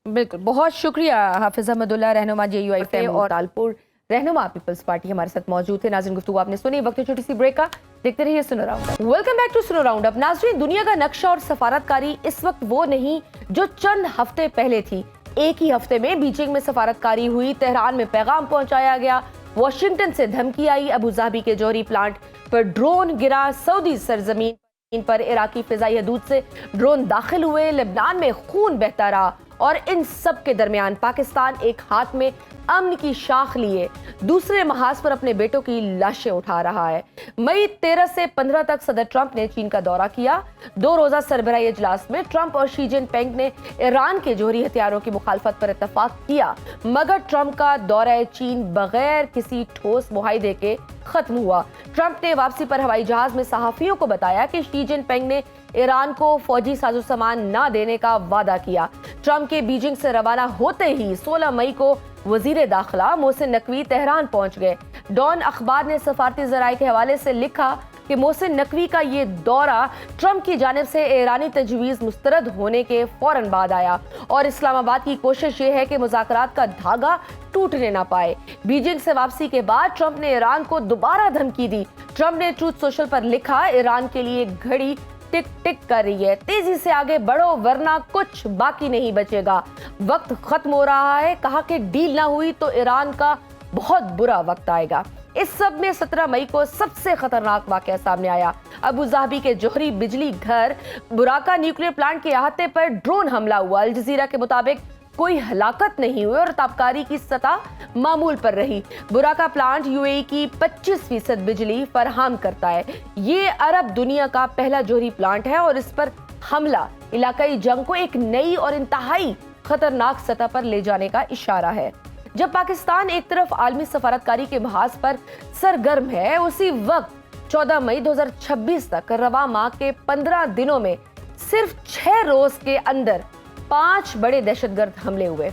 बिल्कुल, बहुत शुक्रिया हाफिज अहमदुल्ला, रहनुमा JUI और तालपुर रहनुमा पीपल्स पार्टी हमारे साथ मौजूद थे। नाज़रीन, गुफ्तगू आपने सुनी। वक्त है छोटी सी ब्रेक का, देखते रहिए सुनो राउंडअप। वेलकम बैक टू सुनो राउंडअप। नाज़रीन, दुनिया का नक्शा और सफारतकारी इस वक्त वो नहीं जो चंद हफ्ते पहले थी। एक ही हफ्ते में बीजिंग में सफारतकारी हुई, तेहरान में पैगाम पहुंचाया गया, वॉशिंगटन से धमकी आई, अबू धाबी के जौहरी प्लांट पर ड्रोन गिरा, सऊदी सरजमीन पर इराकी फिजाई हदूद से ड्रोन दाखिल हुए, लेबनान में खून बहता रहा और इन सब के दरमियान पाकिस्तान एक हाथ में अमन की शाख लिए दूसरे महाज पर अपने बेटों की लाशें उठा रहा है। मई 13 से 15 तक सदर ट्रंप ने चीन का दौरा किया। 2 रोजा सरबराही इजलास में ट्रंप और शी जिनपिंग ने ईरान के जौहरी हथियारों की मुखालफत पर इत्तफाक किया, मगर ट्रंप का दौरा चीन बगैर किसी ठोस मुआहदे के खत्म हुआ। ट्रंप ने वापसी पर हवाई जहाज में सहाफियों को बताया कि शी जिनपिंग ने ईरान को फौजी साजो सामान न देने का वादा किया। ट्रंप के बीजिंग से रवाना होते ही 16 मई को वजीर दाखिला मोहसिन नकवी तेहरान पहुंच गए। डॉन अखबार ने सफारती जराये के हवाले से लिखा कि मोहसिन नकवी का ये दौरा ट्रंप की जानिब से ईरानी तजवीज़ मुस्तरद होने के फौरन बाद आया और इस्लामाबाद की कोशिश ये है कि मुज़ाकरात का धागा टूटने ना पाए। बीजिंग से वापसी के बाद ट्रंप ने ईरान को दोबारा धमकी दी। ट्रंप ने ट्रूथ सोशल पर लिखा, ईरान के लिए घड़ी टिक टिक कर रही है, तेजी से आगे बढ़ो वरना कुछ बाकी नहीं बचेगा, वक्त खत्म हो रहा है। कहा कि डील ना हुई तो ईरान का बहुत बुरा वक्त आएगा। इस सब में 17 मई को सबसे खतरनाक वाकया सामने आया। अबू धाबी के जौहरी बिजली घर बुराका न्यूक्लियर प्लांट के अहाते पर ड्रोन हमला हुआ। अल जजीरा के मुताबिक कोई हलाकत नहीं हुई और ताबकारी की सतह मामूल पर रही। बुराका प्लांट UAE की 25% बिजली फराहम करता है। ये अरब दुनिया का पहला जौहरी प्लांट है और इस पर हमला इलाकाई जंग को एक नई और इंतहाई खतरनाक सतह पर ले जाने का इशारा है। जब पाकिस्तान एक तरफ आलमी सफारतकारी के महाज पर सरगर्म है, उसी वक्त 14 मई 2026 तक रवा माह के 15 दिनों में सिर्फ 6 रोज के अंदर 5 बड़े दहशतगर्द हमले हुए।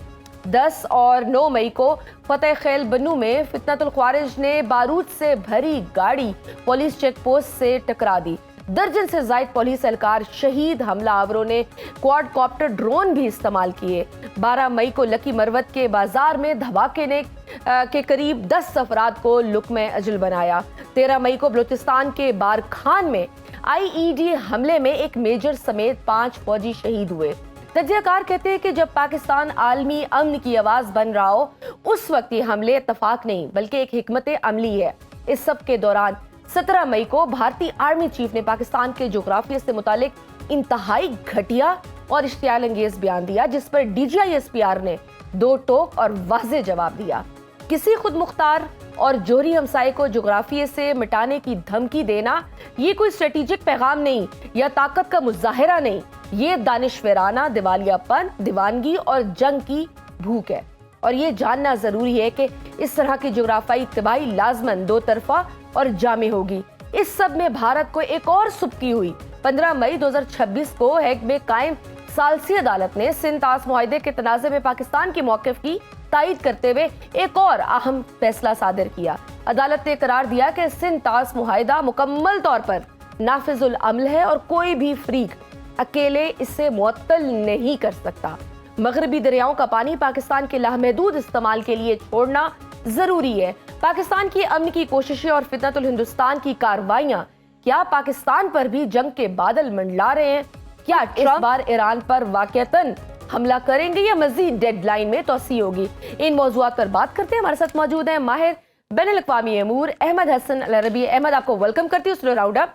10 और 9 मई को फतेह खेल बनू में फितनतुल ख्वारिज ने बारूद से भरी गाड़ी पुलिस चेक पोस्ट से टकरा दी। दर्जन से जायद पुलिस एहलकार शहीद, हमलावरों ने क्वाडकॉप्टर ड्रोन भी इस्तेमाल किए। 12 मई को लकी मरवत के बाजार में धमाके ने के करीब 10 अफराद को लुक्मे अजल बनाया। 13 मई को बलूचिस्तान के बारखान में IED हमले में एक मेजर समेत 5 फौजी शहीद हुए। तज्जियाकार कहते हैं कि जब पाकिस्तान आलमी अमन की आवाज बन रहा हो, उस वक्त ये हमले इत्तफाक नहीं बल्कि एक हिकमत अमली है। इस सब के दौरान 17 मई को भारतीय आर्मी चीफ ने पाकिस्तान के जोग्राफिया से मुतालिक इंतहाई घटिया और इश्तियाल अंगेज बयान दिया, जिस पर DGI SPR ने 2 टोक और वाज़ेह जवाब दिया। किसी खुद मुख्तार और जौहरी हमसाये को जोग्राफिया से मिटाने की धमकी देना ये कोई स्ट्रेटेजिक पैगाम नहीं या ताकत का मुजाहिरा नहीं, ये दानिशवराना दिवालियापन, दीवानगी और जंग की भूख है। और ये जानना जरूरी है कि इस तरह की जोग्राफियाई तबाही लाजमन 2 तरफा और जामे होगी। इस सब में भारत को एक और सुबकी हुई। 15 मई 2026 को हेग में कायम सालसी अदालत ने सिंध तास मुआहदे के तनाज़े में पाकिस्तान के मौक़िफ़ की तायीद करते हुए एक और अहम फैसला सादिर किया। अदालत ने करार दिया कि सिंध तास मुआहदा मुकम्मल तौर पर नाफिजुल अमल है और कोई भी फरीक अकेले इससे मुअत्तल नहीं कर सकता। मगरबी दरियाओं का पानी पाकिस्तान के लामहदूद इस्तेमाल के लिए छोड़ना जरूरी है। पाकिस्तान की अमन की कोशिशें और फितनतुल हिंदुस्तान की कार्रवाइयां क्या पाकिस्तान पर भी जंग के बादल मंडला रहे हैं? क्या इस बार ईरान पर वाकईतन हमला करेंगे या मजीद डेडलाइन में तोसी होगी? इन मौजूआत पर बात करते हैं। हमारे साथ मौजूद हैं माहिर बैनुल-अक़वामी अमूर अहमद हसन अल अरबी। अहमद, आपको वेलकम करती हूँ राउंडअप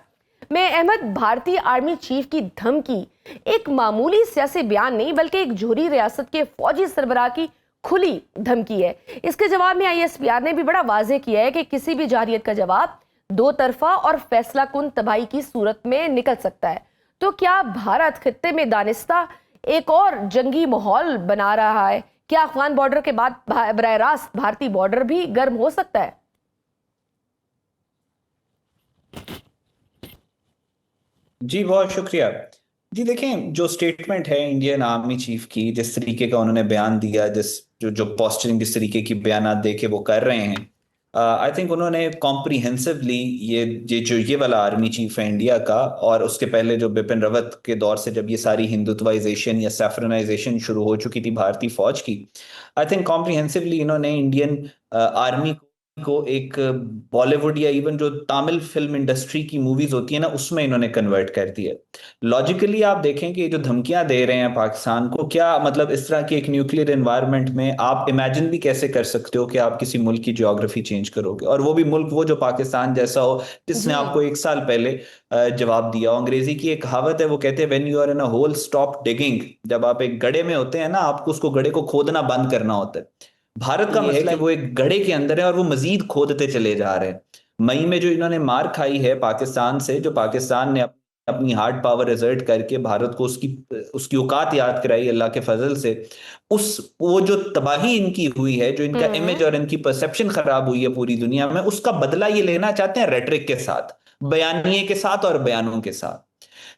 में। अहमद, भारतीय आर्मी चीफ की धमकी एक मामूली सियासी बयान नहीं बल्कि एक जौहरी रियासत के फौजी सरबराह की खुली धमकी है। इसके जवाब में ISPR ने भी बड़ा वाज़ेह किया है कि किसी भी जारियत का जवाब 2 तरफा और फैसला कुन तबाही की सूरत में निकल सकता है। तो क्या भारत खित्ते में दानिस्ता एक और जंगी माहौल बना रहा है? क्या अफगान बॉर्डर के बाद बराह रास्त भारतीय बॉर्डर भी गर्म हो सकता है? जी बहुत शुक्रिया। जी देखें, जो स्टेटमेंट है इंडियन आर्मी चीफ की, जिस तरीके का उन्होंने बयान दिया, जिस जो जो पोस्चरिंग जिस तरीके की बयान दे के वो कर रहे हैं, आई थिंक उन्होंने कॉम्प्रिहेंसिवली ये वाला आर्मी चीफ है इंडिया का, और उसके पहले जो बिपिन रावत के दौर से जब ये सारी हिंदुत्वाइजेशन या सैफरनाइजेशन शुरू हो चुकी थी भारतीय फौज की, आई थिंक कॉम्प्रिहेंसिवली इन्होंने इंडियन आर्मी को एक बॉलीवुड या इवन जो तमिल फिल्म इंडस्ट्री की मूवीज होती है ना, उसमें इन्होंने कन्वर्ट कर दिया। लॉजिकली आप देखें कि ये जो धमकियां दे रहे हैं पाकिस्तान को, क्या मतलब इस तरह की एक न्यूक्लियर एनवायरनमेंट में आप इमेजिन भी कैसे कर सकते हो कि आप किसी मुल्क की ज्योग्राफी चेंज करोगे, और वो भी मुल्क वो जो पाकिस्तान जैसा हो, जिसने जी। आपको एक साल पहले जवाब दिया हो। अंग्रेजी की एक कहावत है, वो कहते हैं when you are in a hole stop digging. जब आप एक गड्ढे में होते हैं ना, आपको उसको गड्ढे को खोदना बंद करना होता है। भारत का मसला है कि वो एक गड्ढे के अंदर है और वो मजीद खोदते चले जा रहे हैं। मई में जो इन्होंने मार खाई है पाकिस्तान से, जो पाकिस्तान ने अपनी हार्ड पावर रिजर्ट करके भारत को उसकी उसकी औकात याद कराई अल्लाह के फजल से, उस वो जो तबाही इनकी हुई है, जो इनका इमेज और इनकी परसेप्शन खराब हुई है पूरी दुनिया में, उसका बदला ये लेना चाहते हैं रेटरिक के साथ, बयानिए के साथ और बयानों के साथ।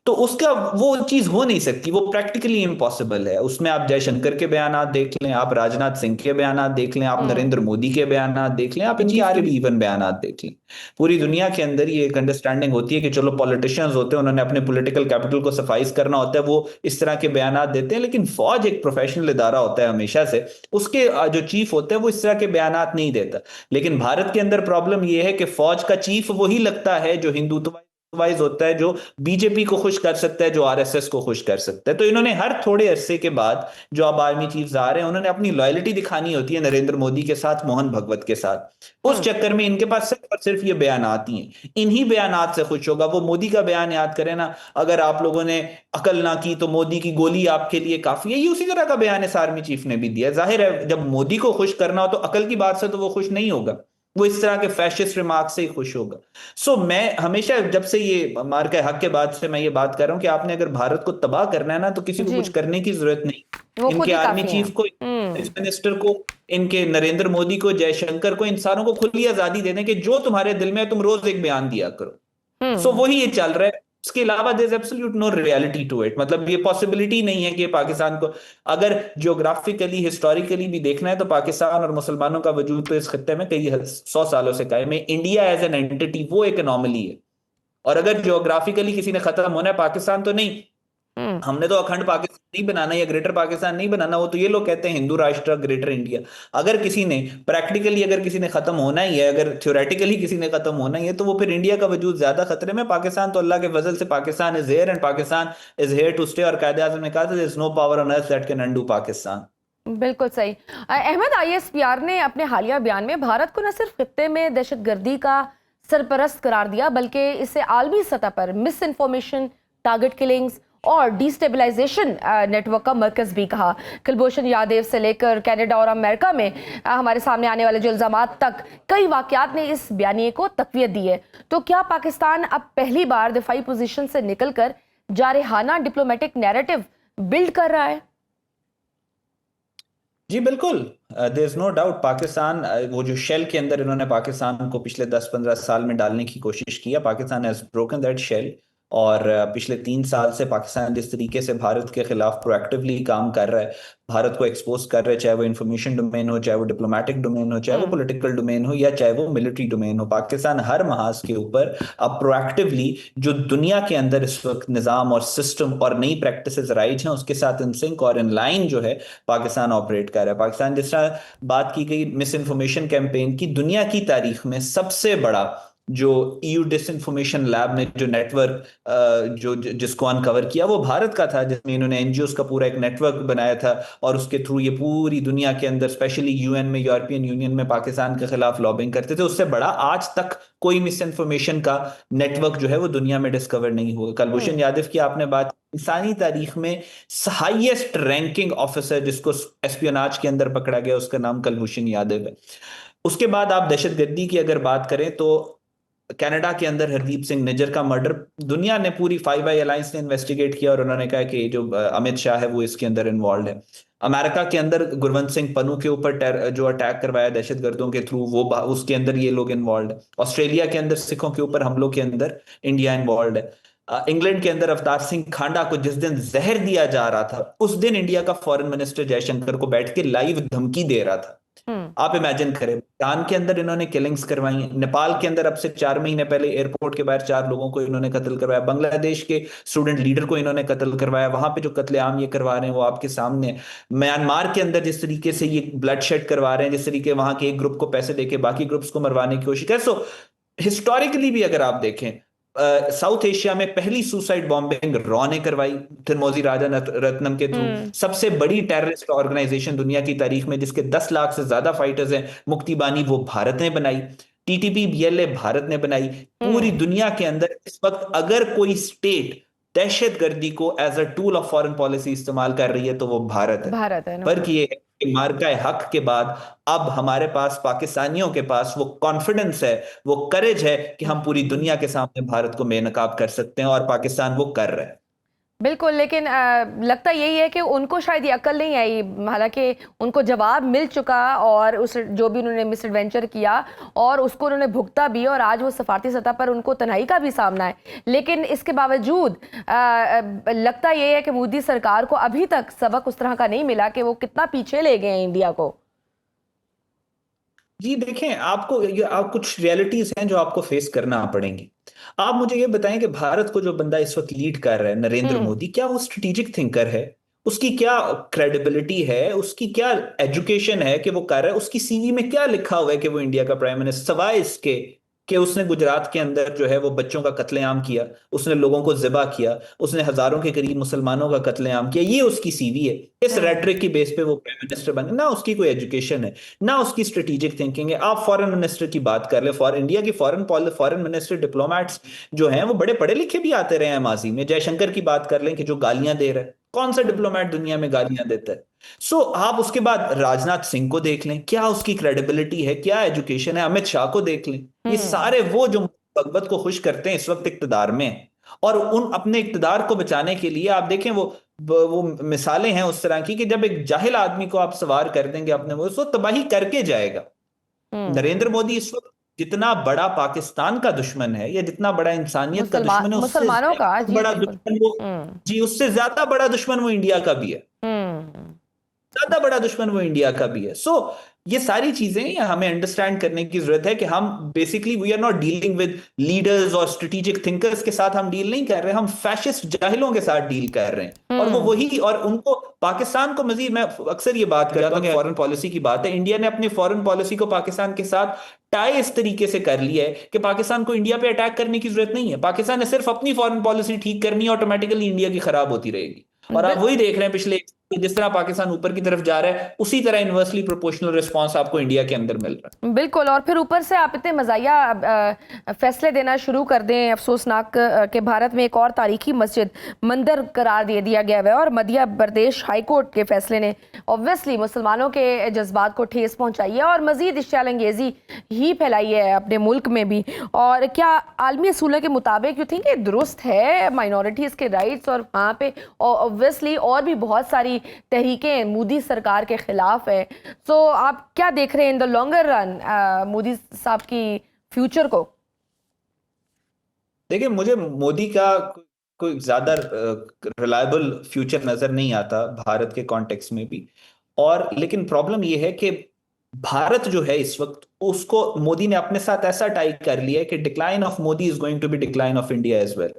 तो उसका वो चीज हो नहीं सकती, वो प्रैक्टिकली इम्पॉसिबल है। उसमें आप जयशंकर के बयानात देख लें, आप राजनाथ सिंह के बयानात देख लें, आप नरेंद्र मोदी के बयानात देख लें, आप इनके आगे भी इवन बयानात देख लें। पूरी दुनिया के अंदर ये एक अंडरस्टैंडिंग होती है कि चलो पॉलिटिशियंस होते हैं, उन्होंने अपने पॉलिटिकल कैपिटल को सफाइज करना होता है, वो इस तरह के बयानात देते हैं। लेकिन फौज एक प्रोफेशनल इदारा होता है हमेशा से, उसके जो चीफ होते हैं वो इस तरह के बयानात नहीं देता। लेकिन भारत के अंदर प्रॉब्लम ये है कि फौज का चीफ वही लगता है जो हिंदुत्व वाइज होता है, जो बीजेपी को खुश कर सकता है, जो आरएसएस को खुश कर सकता है। तो इन्होंने हर थोड़े अरसे के बाद जो अब आर्मी चीफ्स आ रहे हैं, उन्होंने अपनी लॉयल्टी दिखानी होती है नरेंद्र मोदी के साथ, मोहन भगवत के साथ। उस चक्कर में इनके पास सिर्फ और सिर्फ ये बयानात ही हैं। इन्हीं बयानात से खुश होगा वो। मोदी का बयान याद करें ना, अगर आप लोगों ने अकल ना की तो मोदी की गोली आपके लिए काफी है, ये उसी तरह का बयान इस आर्मी चीफ ने भी दिया। जाहिर है जब मोदी को खुश करना हो तो अकल की बात से तो वो खुश नहीं होगा, वो इस तरह के फैशिस्ट रिमार्क से ही खुश होगा। मैं हमेशा जब से ये मार के हक के बाद से मैं ये बात कर रहा हूं कि आपने अगर भारत को तबाह करना है ना, तो किसी को जी। कुछ करने की जरूरत नहीं। वो खुद इनके ही आर्मी काफी हैं। चीफ को, मिनिस्टर को, इनके नरेंद्र मोदी को, जयशंकर को, इन सारों को खुली आजादी देने के जो तुम्हारे दिल में है तुम रोज एक बयान दिया करो। वही ये चल रहा है। इसके अलावा there is absolute no reality to it. मतलब ये पॉसिबिलिटी नहीं है कि पाकिस्तान को अगर जियोग्राफिकली हिस्टोरिकली भी देखना है, तो पाकिस्तान और मुसलमानों का वजूद तो इस खत्ते में कई 100 सालों से कायम है। इंडिया एज एन एंटिटी वो एक एनॉमली है, और अगर जियोग्राफिकली किसी ने खत्म होना है, पाकिस्तान तो नहीं। हमने तो अखंड पाकिस्तान नहीं बनाना या ग्रेटर पाकिस्तान नहीं बनाना, वो तो ये लोग कहते हैं हिंदू राष्ट्र, ग्रेटर इंडिया। अगर किसी ने प्रैक्टिकली, अगर किसी ने खत्म होना ही है, अगर थ्योरेटिकली किसी ने खत्म होना ही है, तो वो फिर इंडिया का वजूद ज्यादा खतरे में। पाकिस्तान तो अल्लाह के फजल से Pakistan is here and Pakistan is here to stay. और कायदे आज़म ने कहा था, there is no power on earth that can undo Pakistan. बिल्कुल सही। अहमद, आईएसपीआर ने अपने हालिया बयान में भारत को न सिर्फ खित्ते में दहशतगर्दी का सरपरस्त करार दिया, बल्कि इसे आलमी सतह पर मिस इन्फॉर्मेशन, टारगेट किलिंग्स और डिस्टेबलाइजेशन नेटवर्क का मरकज भी कहा। कुलभूषण यादव से लेकर कनाडा और अमेरिका में हमारे सामने आने वाले जो इल्जामात तक, कई वाकयात ने इस बयानिए को तकवीत दी है। तो क्या पाकिस्तान अब पहली बार दिफाई पोजीशन से निकलकर जारहाना डिप्लोमेटिक नैरेटिव बिल्ड कर रहा है? जी बिल्कुल, there is no doubt. Pakistan वो जो शेल के अंदर इन्होंने पाकिस्तान को पिछले 10-15 साल में डालने की कोशिश की है, Pakistan has broken that shell. और पिछले 3 साल से पाकिस्तान जिस तरीके से भारत के खिलाफ प्रोएक्टिवली काम कर रहा है, भारत को एक्सपोज कर रहा है, चाहे वो इंफॉर्मेशन डोमेन हो, चाहे वो डिप्लोमेटिक डोमेन हो, चाहे वो पॉलिटिकल डोमेन हो, या चाहे वो मिलिट्री डोमेन हो, पाकिस्तान हर महाज के ऊपर अब प्रोएक्टिवली जो दुनिया के अंदर इस वक्त निज़ाम और सिस्टम और नई प्रैक्टिसेस राइज हैं, उसके साथ इन सिंक और इन लाइन जो है पाकिस्तान ऑपरेट कर रहा है। पाकिस्तान, जिस तरह बात की गई मिस इन्फॉर्मेशन कैंपेन की, दुनिया की तारीख में सबसे बड़ा जो ईयू डिसइंफॉर्मेशन लैब ने जो नेटवर्क जिसको अनकवर किया, वो भारत का था, जिसमें इन्होंने एनजीओस का पूरा एक नेटवर्क बनाया था, और उसके थ्रू ये पूरी दुनिया के अंदर, स्पेशली यूएन में, यूरोपियन यूनियन में पाकिस्तान के खिलाफ लॉबिंग करते थे। उससे बड़ा आज तक कोई मिस इन्फॉर्मेशन का नेटवर्क जो है वो दुनिया में डिस्कवर नहीं हुआ। कुलभूषण यादव की आपने बात, इंसानी तारीख में हाईएस्ट रैंकिंग ऑफिसर जिसको एस्पियोनाज के अंदर पकड़ा गया, उसका नाम कुलभूषण यादव है। उसके बाद आप दहशतगर्दी की अगर बात करें तो कनाडा के अंदर हरदीप सिंह निज्जर का मर्डर, दुनिया ने पूरी 5 आई अलायंस ने इन्वेस्टिगेट किया और उन्होंने कहा कि जो अमित शाह है वो इसके अंदर इन्वॉल्व है। अमेरिका के अंदर गुरवंत सिंह पन्नू के ऊपर जो अटैक करवाया दहशतगर्दों के थ्रू, वो उसके अंदर ये लोग इन्वॉल्व है। ऑस्ट्रेलिया के अंदर सिखों के ऊपर हमलों के अंदर इंडिया इन्वॉल्व है। इंग्लैंड के अंदर अवतार सिंह खांडा को जिस दिन जहर दिया जा रहा था, उस दिन इंडिया का फॉरेन मिनिस्टर जयशंकर को बैठ के लाइव धमकी दे रहा था। आप इमेजिन करें, भूटान के अंदर इन्होंने किलिंग्स करवाई, नेपाल के अंदर अब से 4 महीने पहले एयरपोर्ट के बाहर 4 लोगों को इन्होंने कत्ल करवाया, बांग्लादेश के स्टूडेंट लीडर को इन्होंने कत्ल करवाया, वहां पे जो कत्लेआम ये करवा रहे हैं वो आपके सामने है। म्यांमार के अंदर जिस तरीके से ये ब्लड शेड करवा रहे हैं, जिस तरीके वहां के एक ग्रुप को पैसे देके बाकी ग्रुप्स को मरवाने की कोशिश कर। सो हिस्टोरिकली भी अगर आप देखें, साउथ एशिया में पहली सुसाइड बॉम्बिंग रॉ ने करवाई, थिरमोजी राजा रत्नम के थ्रू। सबसे बड़ी टेररिस्ट ऑर्गेनाइजेशन दुनिया की तारीख में जिसके 10 लाख से ज्यादा फाइटर्स हैं, मुक्ति बानी, वो भारत ने बनाई। टीटीपी बीएलए भारत ने बनाई। पूरी दुनिया के अंदर इस वक्त अगर कोई स्टेट दहशतगर्दी को as a tool of foreign policy इस्तेमाल कर रही है तो वो भारत है। फर्क ये है कि मार्का हक के बाद अब हमारे पास, पाकिस्तानियों के पास वो कॉन्फिडेंस है, वो करेज है कि हम पूरी दुनिया के सामने भारत को बेनकाब कर सकते हैं, और पाकिस्तान वो कर रहा है। बिल्कुल, लेकिन लगता यही है कि उनको शायद ये अक्ल नहीं आई, हालांकि उनको जवाब मिल चुका, और उस जो भी उन्होंने मिस एडवेंचर किया और उसको उन्होंने भुगता भी, और आज वो सफारती सतह पर उनको तन्हाई का भी सामना है। लेकिन इसके बावजूद लगता ये है कि मोदी सरकार को अभी तक सबक उस तरह का नहीं मिला कि वो कितना पीछे ले गए हैं इंडिया को। जी देखें, आप कुछ रियलिटीज हैं जो आपको फेस करना पड़ेंगी। आप मुझे ये बताएं कि भारत को जो बंदा इस वक्त लीड कर रहा है, नरेंद्र मोदी, क्या वो स्ट्रेटेजिक थिंकर है? उसकी क्या क्रेडिबिलिटी है? उसकी क्या एजुकेशन है कि वो कर रहा है? उसकी सीवी में क्या लिखा हुआ है कि वो इंडिया का प्राइम मिनिस्टर, सवाए इसके कि उसने गुजरात के अंदर जो है वो बच्चों का कत्लेआम किया, उसने लोगों को ज़िबा किया, उसने हजारों के करीब मुसलमानों का कत्लेआम किया। ये उसकी सीवी है। इस रेटरिक की बेस पे वो प्राइम मिनिस्टर बने। ना उसकी कोई एजुकेशन है, ना उसकी स्ट्रेटेजिक थिंकिंग है। आप फॉरेन मिनिस्टर की बात कर ले, इंडिया की फॉरेन मिनिस्टर डिप्लोमैट्स जो हैं वो बड़े पढ़े लिखे भी आते रहे हैं माजी में। जयशंकर की बात कर लें कि जो गालियां दे रहा है, कौन सा डिप्लोमैट दुनिया में गालियां देता है? आप उसके बाद राजनाथ सिंह को देख लें, क्या उसकी क्रेडिबिलिटी है, क्या एजुकेशन है। अमित शाह को देख लें, ये सारे वो जो भगवत को खुश करते हैं इस वक्त इक्तदार में, और उन अपने इक्तदार को बचाने के लिए आप देखें वो मिसालें हैं उस तरह की कि जब एक जाहिल आदमी को आप सवार कर देंगे अपने, वो तबाही करके जाएगा। नरेंद्र मोदी इस वक्त जितना बड़ा पाकिस्तान का दुश्मन है, या जितना बड़ा इंसानियत का दुश्मन है, मुसलमानों का बड़ा दुश्मन वो, जी उससे ज्यादा बड़ा दुश्मन वो इंडिया का भी है। ज्यादा बड़ा दुश्मन वो इंडिया का भी है। ये सारी चीजें हमें अंडरस्टैंड करने की जरूरत है कि हम basically we are not dealing with leaders और स्ट्रेटेजिक थिंकर्स के साथ हम डील नहीं कर रहे, हम फैशिस्ट जाहिलों के साथ डील कर रहे हैं। और वो वही, और उनको पाकिस्तान को मजीद, मैं अक्सर ये बात करता हूं कि फॉरेन पॉलिसी की बात है, इंडिया ने अपनी फॉरेन पॉलिसी को पाकिस्तान के साथ टाई इस तरीके से कर लिया है कि पाकिस्तान को इंडिया पे अटैक करने की जरूरत नहीं है। पाकिस्तान ने सिर्फ अपनी फॉरेन पॉलिसी ठीक करनी है, ऑटोमेटिकली इंडिया की खराब होती रहेगी। और आप वही देख रहे हैं पिछले, जिस तरह पाकिस्तान ऊपर की तरफ जा रहा है, उसी तरह इनवर्सली प्रोपोर्शनल रिस्पांस आपको इंडिया के अंदर मिल रहा है। बिल्कुल, और फिर ऊपर से आप इतने मज़ाहिया फैसले देना शुरू कर दें, अफसोसनाक कि भारत में एक और तारीखी मस्जिद मंदिर करार दे दिया गया है, और मध्य प्रदेश हाई कोर्ट के फैसले ने ऑब्वियसली मुसलमानों के जज्बात को ठेस पहुंचाई है और मजीद इश्तियालंगेजी ही फैलाई है अपने मुल्क में भी। और क्या आलमी असूलों के मुताबिक यू थिंक दुरुस्त है माइनॉरिटीज़ के राइट्स, और वहाँ पे ऑब्वियसली और भी बहुत सारी तहरीकें मोदी सरकार के खिलाफ है। आप क्या देख रहे हैं in the longer run Modi साहब की फ्यूचर को? देखिए, मुझे मोदी का कोई ज्यादा रिलायबल फ्यूचर नजर नहीं आता भारत के कॉन्टेक्स्ट में भी। और लेकिन प्रॉब्लम यह है कि भारत जो है इस वक्त, उसको मोदी ने अपने साथ ऐसा टाई कर लिया है कि decline of Modi is going to be decline of India as well.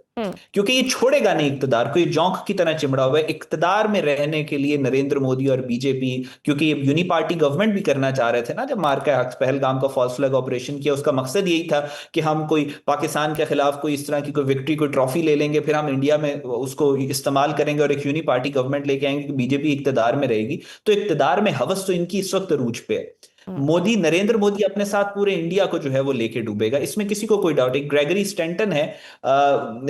क्योंकि ये छोड़ेगा नहीं इक्तदार को, ये जोंक की तरह चिमड़ा हुआ है। इक्तदार में रहने के लिए नरेंद्र मोदी और बीजेपी, क्योंकि यूनिपार्टी गवर्नमेंट भी करना चाह रहे थे ना, जब मार्का पहलगाम का फॉल्स फ्लैग ऑपरेशन किया, उसका मकसद यही था कि हम कोई पाकिस्तान के खिलाफ कोई इस तरह की कोई विक्ट्री, कोई ट्रॉफी ले लेंगे, फिर हम इंडिया में उसको इस्तेमाल करेंगे और एक यूनिपार्टी गवर्नमेंट लेके आएंगे, बीजेपी इक्तदार में रहेगी। तो इक्तदार में हवस तो इनकी इस वक्त अरूज पे है। नरेंद्र मोदी अपने साथ पूरे इंडिया को जो है वो लेके डूबेगा, इसमें किसी को कोई डाउट। एक ग्रेगरी स्टैंटन है,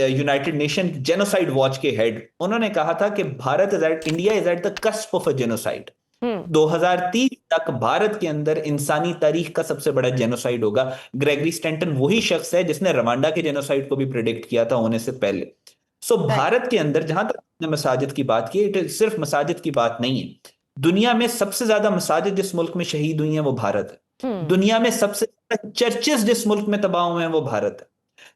यूनाइटेड नेशन जेनोसाइड वॉच के हेड, उन्होंने कहा था कि India is at the cusp of a genocide. 2030 तक भारत के अंदर इंसानी तारीख का सबसे बड़ा जेनोसाइड होगा। ग्रेगरी स्टैंटन वही शख्स है जिसने रवांडा के जेनोसाइड को भी प्रेडिक्ट किया था होने से पहले। भारत के अंदर, जहां तक मसाजिद की बात की, सिर्फ मसाजिद की बात नहीं है, दुनिया में सबसे ज्यादा मसाजिद जिस मुल्क में शहीद हुई हैं वो भारत है। दुनिया में सबसे ज्यादा चर्चेस जिस मुल्क में तबाह हुए हैं वो भारत है।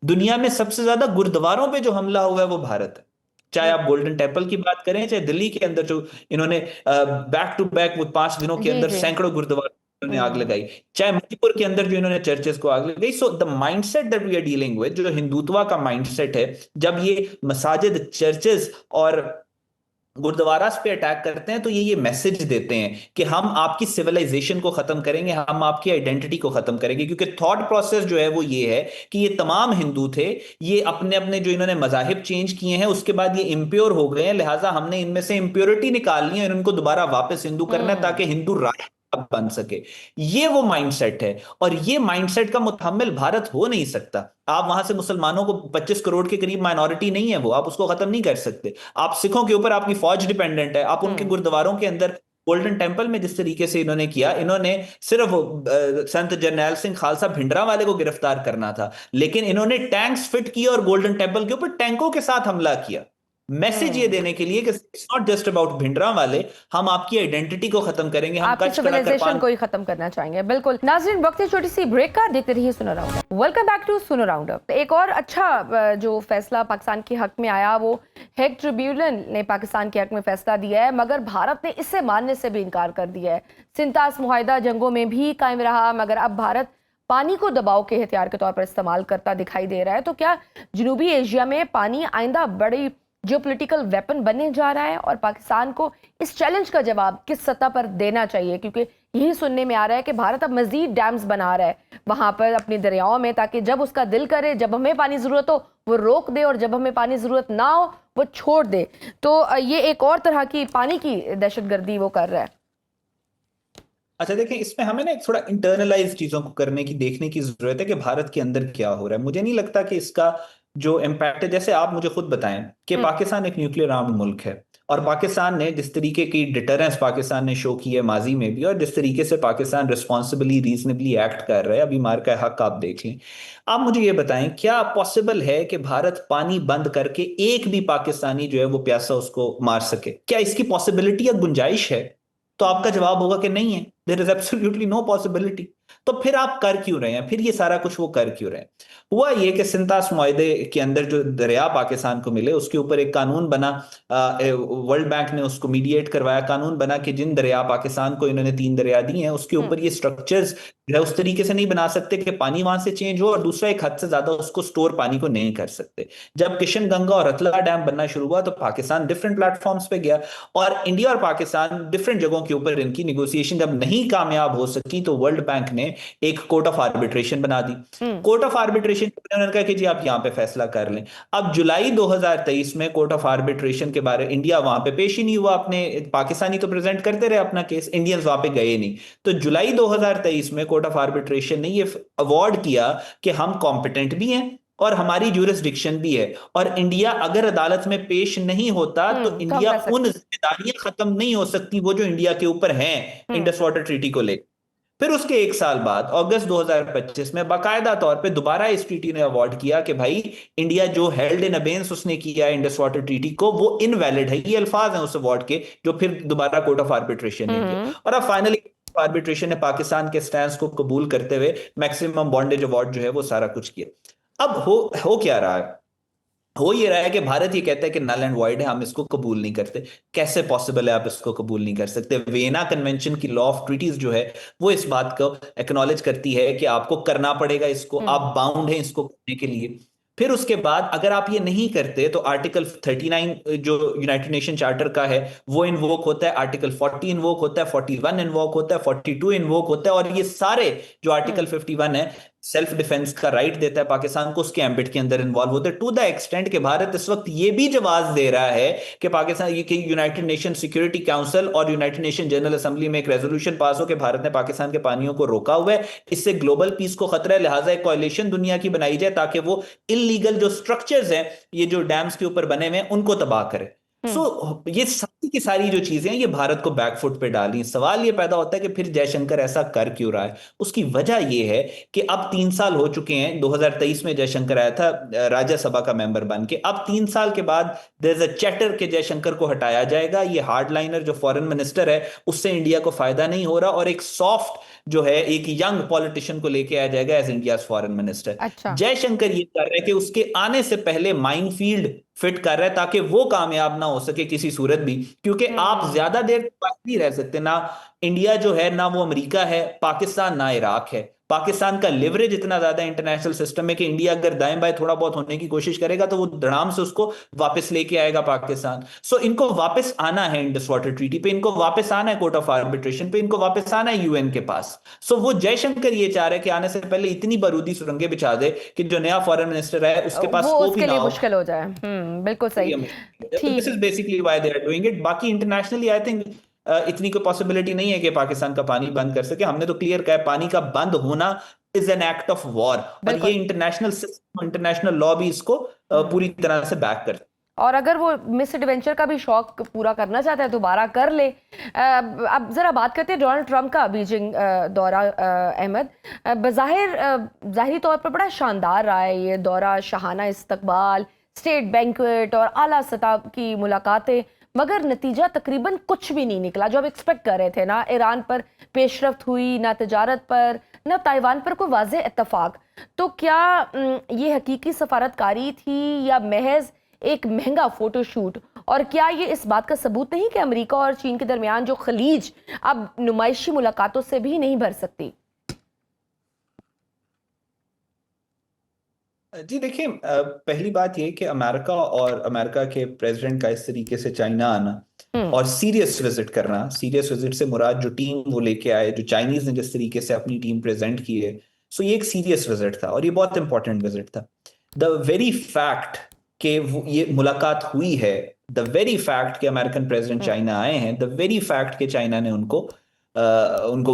दुनिया में सबसे ज्यादा गुरुद्वारों पे जो हमला हुआ है वो भारत है। चाहे आप गोल्डन टेम्पल की बात करें, चाहे दिल्ली के अंदर जो इन्होंने बैक टू बैक वो 5 दिनों के जी अंदर जी। सैकड़ों गुरुद्वारों ने आग लगाई, चाहे मणिपुर के अंदर जो इन्होंने चर्चेस को आग लगाई। So the mindset that we are dealing with, जो हिंदुत्व का माइंडसेट है, जब ये मसाजिद, चर्चेस और गुरुद्वारास पे अटैक करते हैं तो ये मैसेज देते हैं कि हम आपकी सिविलाइजेशन को खत्म करेंगे, हम आपकी आइडेंटिटी को खत्म करेंगे। क्योंकि थॉट प्रोसेस जो है वो ये है कि ये तमाम हिंदू थे, ये अपने अपने जो इन्होंने मजाहिब चेंज किए हैं उसके बाद ये इम्प्योर हो गए हैं, लिहाजा हमने इनमें से इम्प्योरिटी निकालनी है और इनको दोबारा वापस हिंदू करना है ताकि हिंदू राष्ट्र बन सके। ये वो माइंडसेट है, और ये माइंडसेट का मुतहम्मिल भारत हो नहीं सकता। आप वहां से मुसलमानों को 25 करोड़ के करीब माइनॉरिटी नहीं है वो, आप उसको खत्म नहीं कर सकते। आप सिखों के ऊपर आपकी फौज डिपेंडेंट है, आप उनके गुरुद्वारों के अंदर गोल्डन टेम्पल में जिस तरीके से इन्होंने किया, इन्होंने सिर्फ संत जरनैल सिंह खालसा भिंडरावाले को गिरफ्तार करना था, लेकिन इन्होंने टैंक्स फिट किए और गोल्डन टेम्पल के ऊपर टैंकों के साथ हमला किया, मैसेज ये देने के लिए कि it's not just about Bhindranwale, हम आपकी आइडेंटिटी को खत्म करेंगे, हम आपकी कच्छ कला सिविलाइजेशन करपान को ही खत्म करना चाहेंगे। बिल्कुल नाजरीन, वक्त है छोटी सी ब्रेक का, देखते रहिए सुनो राउंडअप। वेलकम बैक टू सुनो राउंडअप। एक और अच्छा जो फैसला पाकिस्तान के हक में आया, वो हेग ट्रिब्यूनल ने पाकिस्तान के हक में फैसला दिया है, मगर भारत ने इसे मानने से भी इनकार कर दिया है। सिंतास मुआहिदा जंगों में भी कायम रहा, मगर अब भारत पानी को दबाव के हथियार के तौर पर इस्तेमाल करता दिखाई दे रहा है। तो क्या जनूबी एशिया में पानी आइंदा बड़ी जियोपॉलिटिकल वेपन बनने जा रहा है, और पाकिस्तान को इस चैलेंज का जवाब किस सतह पर देना चाहिए? क्योंकि यही सुनने में आ रहा है कि भारत अब मजीद डैम्स बना रहा है वहां पर अपनी दरियाओं में, ताकि जब उसका दिल करे, जब हमें पानी जरूरत हो वो रोक दे, और जब हमें पानी जरूरत ना हो वो छोड़ दे। तो ये एक और तरह की पानी की दहशतगर्दी वो कर रहा है। अच्छा देखें, इसमें हमें ना एक थोड़ा इंटरनलाइज चीजों को करने की, देखने की जरूरत है कि भारत के अंदर क्या हो रहा है। मुझे नहीं लगता कि इसका जो इम्पैक्ट है, जैसे आप मुझे खुद बताएं कि पाकिस्तान एक न्यूक्लियर आर्म्ड मुल्क है, और पाकिस्तान ने जिस तरीके की डिटरेंस पाकिस्तान ने शो की है माजी में भी, और जिस तरीके से पाकिस्तान रिस्पॉन्सिबली रीजनेबली एक्ट कर रहा है, अभी मार का हक आप देख लें। आप मुझे ये बताएं, क्या पॉसिबल है कि भारत पानी बंद करके एक भी पाकिस्तानी जो है वो प्यासा उसको मार सके? क्या इसकी पॉसिबिलिटी या गुंजाइश है? तो आपका जवाब होगा कि नहीं है, there is absolutely no possibility. तो फिर आप कर क्यों रहे हैं, फिर ये सारा कुछ वो कर क्यों रहे हैं? हुआ ये कि सिंतास मुआहिदे के अंदर जो दरिया पाकिस्तान को मिले उसके ऊपर एक कानून बना, वर्ल्ड बैंक ने उसको मीडिएट करवाया, कानून बना कि जिन दरिया पाकिस्तान को इन्होंने 3 दरिया दिए हैं उसके ऊपर ये स्ट्रक्चर्स जो है उस तरीके से नहीं बना सकते कि पानी वहां से चेंज हो, और दूसरा एक हद से ज्यादा उसको स्टोर पानी को नहीं कर सकते। जब किशन गंगा और रतला डैम बनना शुरू हुआ तो पाकिस्तान डिफरेंट प्लेटफॉर्म्स पे गया, और इंडिया और पाकिस्तान डिफरेंट जगहों के ऊपर इनकी निगोसिएशन जब नहीं कामयाब हो सकी तो वर्ल्ड बैंक ने एक कोर्ट ऑफ आर्बिट्रेशन बना दी। कोर्ट ऑफ आर्बिट्रेशन उन्होंने कहा कि जी आप यहां पे फैसला कर लें। अब जुलाई 2023 में कोर्ट ऑफ आर्बिट्रेशन के बारे इंडिया वहां पे पेश ही नहीं हुआ, अपने पाकिस्तानी तो प्रेजेंट करते रहे अपना केस, इंडियंस वहां पे गए नहीं। तो जुलाई 2023 में कोर्ट ऑफ आर्बिट्रेशन ने ये अवार्ड किया कि हम कॉम्पिटेंट भी हैं और हमारी ज्यूरिसडिक्शन भी है, और इंडिया अगर अदालत में पेश नहीं होता तो इंडिया उन जिम्मेदारियां खत्म नहीं हो सकती वो जो इंडिया के ऊपर हैं इंडस वाटर ट्रीटी को लेकर। फिर उसके 1 साल बाद अगस्त 2025 में बाकायदा तौर पे दोबारा इस ट्रीटी ने अवार्ड किया कि भाई इंडिया जो हेल्ड इन अबेंस उसने किया है इंडस वाटर ट्रीटी को, वो इनवैलिड है। ये अल्फाज हैं उस अवार्ड के जो फिर दोबारा कोर्ट ऑफ आर्बिट्रेशन ने किया, और अब फाइनली आर्बिट्रेशन ने पाकिस्तान के स्टैंड को कबूल करते हुए मैक्सिमम बॉन्डेज अवार्ड जो है वो सारा कुछ किया। अब हो क्या रहा है? हो ये रहा है कि भारत ये कहता है कि नल एंड वॉइड है, हम इसको कबूल नहीं करते। कैसे पॉसिबल है आप इसको कबूल नहीं कर सकते? वियना कन्वेंशन की लॉ ऑफ ट्रीटीज जो है वो इस बात को एक्नॉलेज करती है कि आपको करना पड़ेगा इसको, आप बाउंड हैं इसको करने के लिए। फिर उसके बाद अगर आप ये नहीं करते तो आर्टिकल 39 जो यूनाइटेड नेशन चार्टर का है वो इन्वोक होता है, आर्टिकल 40 इन्वोक होता है, 41 इन्वोक होता है, 42 इन्वोक होता है, और ये सारे जो आर्टिकल 51 है सेल्फ डिफेंस का राइट देता है पाकिस्तान को, उसके एम्बिट के अंदर इन्वॉल्व होते हैं। टू द एक्सटेंट कि भारत इस वक्त ये भी जवाब दे रहा है कि पाकिस्तान ये यूनाइटेड नेशन सिक्योरिटी काउंसिल और यूनाइटेड नेशन जनरल असेंबली में एक रेजोल्यूशन पास हो कि भारत ने पाकिस्तान के पानियों को रोका हुआ है, इससे ग्लोबल पीस को खतरा है, लिहाजा एक कोalition दुनिया की बनाई जाए ताकि वो इलीगल जो स्ट्रक्चर्स हैं ये जो डैम्स के ऊपर बने हुए हैं उनको तबाह करे। सो ये सारी की सारी जो चीजें हैं ये भारत को बैकफुट पे डाली। सवाल ये पैदा होता है कि फिर जयशंकर ऐसा कर क्यों रहा है। उसकी वजह ये है कि अब 3 साल हो चुके हैं। 2023 में जयशंकर आया था राज्यसभा का मेंबर बन के। अब 3 साल के बाद देयर इज अ चैटर के जयशंकर को हटाया जाएगा। ये हार्डलाइनर जो फॉरेन मिनिस्टर है उससे इंडिया को फायदा नहीं हो रहा, और एक सॉफ्ट जो है एक यंग पॉलिटिशियन को लेके आया जाएगा एज इंडिया फॉरेन मिनिस्टर। अच्छा। जयशंकर ये कर रहे हैं कि उसके आने से पहले माइनफील्ड फिट कर रहा है ताकि वो कामयाब ना हो सके किसी सूरत भी, क्योंकि आप ज्यादा देर तक नहीं रह सकते। ना इंडिया जो है, ना वो अमेरिका है, पाकिस्तान ना इराक है। पाकिस्तान का लिवरेज इतना ज्यादा इंटरनेशनल सिस्टम में कि इंडिया अगर दाएं बाएं थोड़ा बहुत होने की कोशिश करेगा तो वो धड़ाम से उसको वापस लेके आएगा पाकिस्तान। सो इनको वापस आना है इंडस वाटर ट्रीटी पे, इनको वापस आना है कोर्ट ऑफ आर्बिट्रेशन पे, इनको वापस आना है यूएन के पास। सो वो जयशंकर ये चाह रहे हैं कि आने से पहले इतनी बारूदी सुरंगें बिछा दे कि जो नया फॉरेन मिनिस्टर है उसके पास वो स्कोप ही उसके ना लिए हो। मुश्किल हो जाए। बिल्कुल सही। This is basically why they are doing it. बाकी इंटरनेशनली आई थिंक इतनी कोई पॉसिबिलिटी नहीं है कि पाकिस्तान का पानी बंद कर सके। हमने तो क्लियर कहा है पानी का बंद होना is an act of war, और ये इंटरनेशनल सिस्टम, इंटरनेशनल लॉ भी इसको पूरी तरह से बैक कर। और अगर वो मिस एडवेंचर का भी शौक पूरा करना चाहता है दोबारा कर ले। अब जरा बात करते हैं डोनाल्ड ट्रंप का बीजिंग दौरा। अहमद, बज़ाहिर ज़ाहिरी तौर पर बड़ा शानदार रहा है ये दौरा, शाहाना इस्तकबाल, स्टेट बैंक्वेट और आला सतह की मुलाकातें, मगर नतीजा तकरीबन कुछ भी नहीं निकला जो आप एक्सपेक्ट कर रहे थे। ना ईरान पर पेशरफ्त हुई, ना तजारत पर, ना ताइवान पर कोई वाज़ेह इत्तफाक। तो क्या ये हकीकी सफारतकारी थी या महज एक महंगा फोटोशूट? और क्या ये इस बात का सबूत नहीं कि अमेरिका और चीन के दरमियान जो खलीज अब नुमाइशी मुलाकातों से भी नहीं भर सकती? जी देखिए, पहली बात ये कि अमेरिका के प्रेसिडेंट का इस तरीके से चाइना आना और सीरियस विजिट करना, सीरियस विजिट से मुराद जो टीम वो लेके आए, जो चाइनीज ने जिस तरीके से अपनी टीम प्रेजेंट की है, सो ये एक सीरियस विजिट था और ये बहुत इंपॉर्टेंट विजिट था। द वेरी फैक्ट कि ये मुलाकात हुई है, द वेरी फैक्ट कि अमेरिकन प्रेसिडेंट चाइना आए हैं, द वेरी फैक्ट कि चाइना ने उनको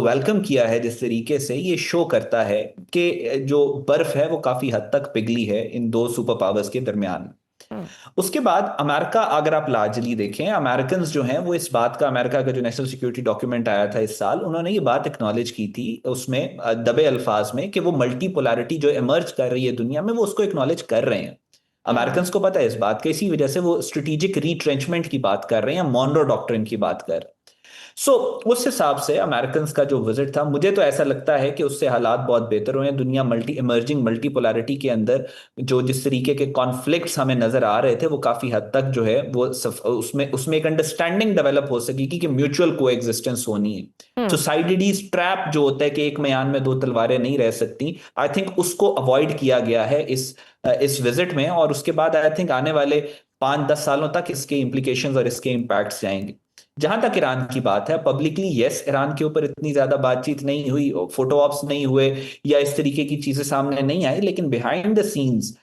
वेलकम किया है जिस तरीके से, ये शो करता है कि जो बर्फ है वो काफी हद तक पिघली है इन दो सुपर पावर्स के दरमियान। उसके बाद अमेरिका, अगर आप लार्जली देखें, अमेरिकन जो हैं वो इस बात का, अमेरिका का जो नेशनल सिक्योरिटी डॉक्यूमेंट आया था इस साल, उन्होंने ये बात एक्नॉलेज की थी उसमें दबे अल्फाज में कि वो मल्टीपोलैरिटी जो इमर्ज कर रही है दुनिया में वो उसको एक्नॉलेज कर रहे हैं। अमेरिकन को पता है इस बात का, इसी वजह से वो स्ट्रेटेजिक रीट्रेंचमेंट की बात कर रहे हैं, मॉनरो डॉक्ट्रिन की बात कर रहे हैं। सो उस हिसाब से अमेरिकन का जो विजिट था, मुझे तो ऐसा लगता है कि उससे हालात बहुत बेहतर हुए हैं। दुनिया इमर्जिंग मल्टीपोलैरिटी के अंदर जो जिस तरीके के कॉन्फ्लिक्ट्स हमें नजर आ रहे थे वो काफी हद तक जो है वो उसमें एक अंडरस्टैंडिंग डेवलप हो सकेगी कि म्यूचुअल कोएग्जिस्टेंस होनी है। तो साइडिडीज ट्रैप जो होता है कि एक म्यान में दो तलवारें नहीं रह सकती, आई थिंक उसको अवॉइड किया गया है इस विजिट में। और उसके बाद आई थिंक आने वाले 5-10 सालों तक इसके इंप्लीकेशंस और इसके इम्पैक्ट्स जाएंगे। जहां तक ईरान की बात है, पब्लिकली यस, ईरान के ऊपर इतनी ज्यादा बातचीत नहीं हुई, फोटो ऑप्स नहीं हुए या इस तरीके की चीजें सामने नहीं आई, लेकिन बिहाइंड द सीन्स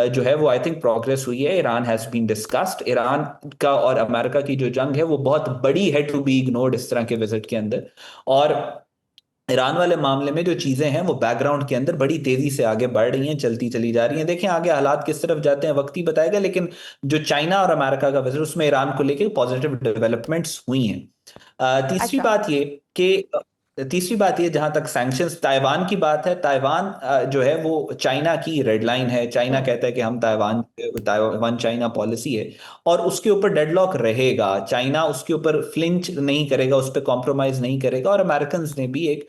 जो है वो आई थिंक प्रोग्रेस हुई है। Iran has been discussed. Iran का और अमेरिका की जो जंग है वो बहुत बड़ी है टू बी इग्नोर्ड इस तरह के विजिट के अंदर। और ईरान वाले मामले में जो चीजें हैं वो बैकग्राउंड के अंदर बड़ी तेजी से आगे बढ़ रही हैं, चलती चली जा रही हैं। देखें आगे हालात किस तरफ जाते हैं वक्त ही बताएगा, लेकिन जो चाइना और अमेरिका का विजिट उसमें ईरान को लेकर पॉजिटिव डेवलपमेंट्स हुई हैं। तीसरी बात ये जहां तक सैंक्शंस ताइवान की बात है, ताइवान जो है वो चाइना की रेड लाइन है। चाइना कहता है कि हम ताइवान चाइना पॉलिसी है और उसके ऊपर डेडलॉक रहेगा। चाइना उसके ऊपर फ्लिंच नहीं करेगा, उस पर कॉम्प्रोमाइज नहीं करेगा। और अमेरिकन ने भी एक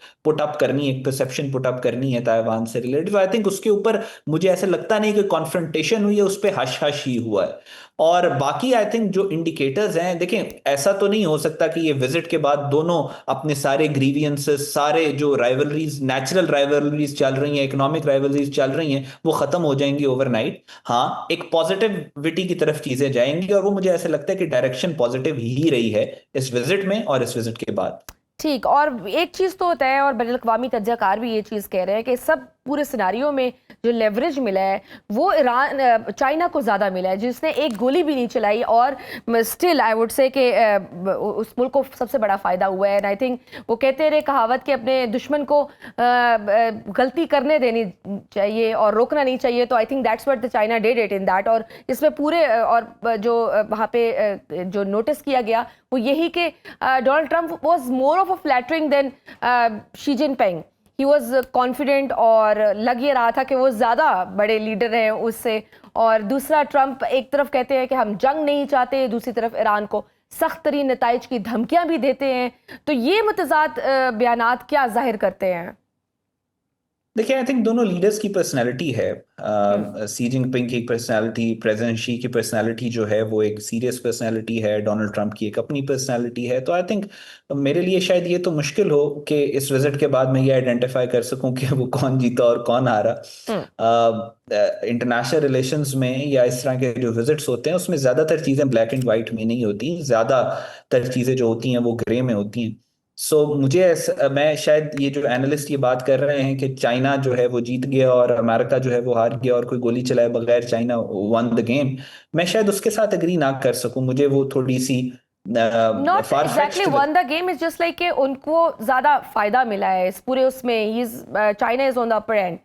परसेप्शन पुट अप करनी है ताइवान से रिलेटेड। आई थिंक उसके ऊपर मुझे ऐसा लगता नहीं कि कॉन्फ्रंटेशन हुई है, उस पर हश हश ही हुआ है। और बाकी आई थिंक जो इंडिकेटर्स हैं, देखें ऐसा तो नहीं हो सकता कि ये विजिट के बाद दोनों अपने सारे ग्रीवियंसेस, सारे जो राइवलरीज, नेचुरल राइवलरीज चल रही हैं, इकोनॉमिक राइवलरीज चल रही हैं, वो खत्म हो जाएंगी ओवरनाइट। हाँ, एक पॉजिटिविटी की तरफ चीजें जाएंगी और वो मुझे ऐसा लगता है कि डायरेक्शन पॉजिटिव ही रही है इस विजिट में और इस विजिट के बाद। ठीक, और एक चीज़ तो होता है और बैनुल-अक़वामी तज्ज़ाकार भी ये चीज़ कह रहे हैं कि सब पूरे सिनारियो में जो लेवरेज मिला है वो चाइना को ज़्यादा मिला है, जिसने एक गोली भी नहीं चलाई और स्टिल आई वुड से कि उस मुल्क को सबसे बड़ा फ़ायदा हुआ है। एंड आई थिंक वो कहते रहे कहावत कि अपने दुश्मन को गलती करने देनी चाहिए और रोकना नहीं चाहिए, तो I think that's what the China did it in that. और इसमें पूरे और जो वहाँ पे जो नोटिस किया गया वो यही कि Donald Trump was more of a flattering than Xi Jinping. He was confident और लग ये रहा था कि वो ज़्यादा बड़े लीडर हैं उससे। और दूसरा, ट्रंप एक तरफ कहते हैं कि हम जंग नहीं चाहते, दूसरी तरफ ईरान को सख्त तरीन नताइज की धमकियां भी देते हैं। तो ये मुतज़ाद बयानात क्या जाहिर करते हैं? देखिए, आई थिंक दोनों लीडर्स की पर्सनैलिटी है। सी जिनपिंग की पर्सनैलिटी, प्रेसिडेंट शी की पर्सनैलिटी जो है वो एक सीरियस पर्सनैलिटी है, डोनाल्ड ट्रंप की एक अपनी पर्सनैलिटी है। तो आई थिंक मेरे लिए शायद ये तो मुश्किल हो कि इस विजिट के बाद मैं ये आइडेंटिफाई कर सकूं कि वो कौन जीता और कौन हारा। इंटरनेशनल रिलेशंस में या इस तरह के जो विजिट्स होते हैं उसमें ज़्यादातर चीज़ें ब्लैक एंड वाइट में नहीं होती, ज़्यादातर चीज़ें जो होती हैं वो ग्रे में होती हैं। मैं शायद ये जो एनालिस्ट ये बात कर रहे हैं कि चाइना जो है वो जीत गया और अमेरिका जो है वो हार गया और कोई गोली चलाए बगैर चाइना वन द गेम, मैं शायद उसके साथ एग्री ना कर सकूं। मुझे वो थोड़ी सी not exactly won the game, is just like कि उनको ज्यादा फायदा मिला है इस पूरे उसमें। China is on the upper end.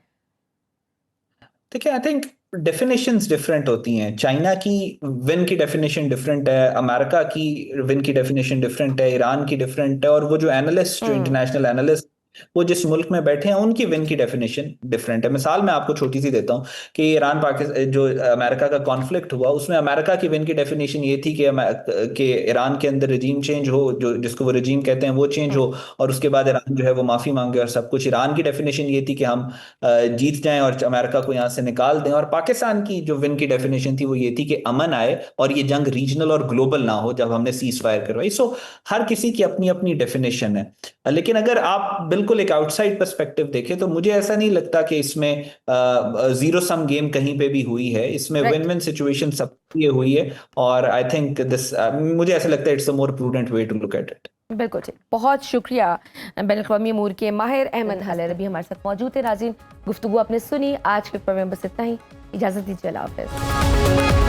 देखिए, आई थिंक डेफिनेशंस डिफरेंट होती हैं। चाइना की विन की डेफिनेशन डिफरेंट है, अमेरिका की विन की डेफिनेशन डिफरेंट है, ईरान की डिफरेंट है, और वो जो एनालिस्ट, जो इंटरनेशनल एनालिस्ट वो जिस मुल्क में बैठे हैं उनकी विन की डेफिनेशन डिफरेंट है। मिसाल मैं आपको छोटी सी देता हूं कि ईरान पाकिस्तान जो अमेरिका का कॉन्फ्लिक्ट हुआ उसमें अमेरिका की विन की डेफिनेशन ये थी कि ईरान के अंदर रजीम चेंज हो, जो जिसको वो रजीम कहते हैं वो चेंज हो, और उसके बाद ईरान जो है वो माफी मांगे और सब कुछ। ईरान की डेफिनेशन ये थी कि हम जीत जाएं और अमेरिका को यहाँ से निकाल दें। और पाकिस्तान की जो विन की डेफिनेशन थी वो ये थी कि अमन आए और ये जंग रीजनल और ग्लोबल ना हो जब हमने सीज फायर करवाई। सो हर किसी की अपनी अपनी डेफिनेशन है। लेकिन अगर आप बिल्कुल एक आउटसाइड पर्सपेक्टिव देखें तो मुझे ऐसा नहीं लगता कि इसमें जीरो सम गेम कहीं पे भी हुई है। इसमें विन विन सिचुएशन सब ये हुई है, और आई थिंक दिस मुझे ऐसा लगता है it's a more prudent way to look at it. बिल्कुल ठीक, बहुत शुक्रिया। बैनुल-अक़वामी अमूर के माहिर अहमद हालिर अभी हमारे साथ मौजूद थे। नाज़रीन, गुफ्तगू आपने सुनी। आज के प्रोग्राम में बस इतना ही। इजाज़त दीजिए, अल्लाह हाफ़िज़।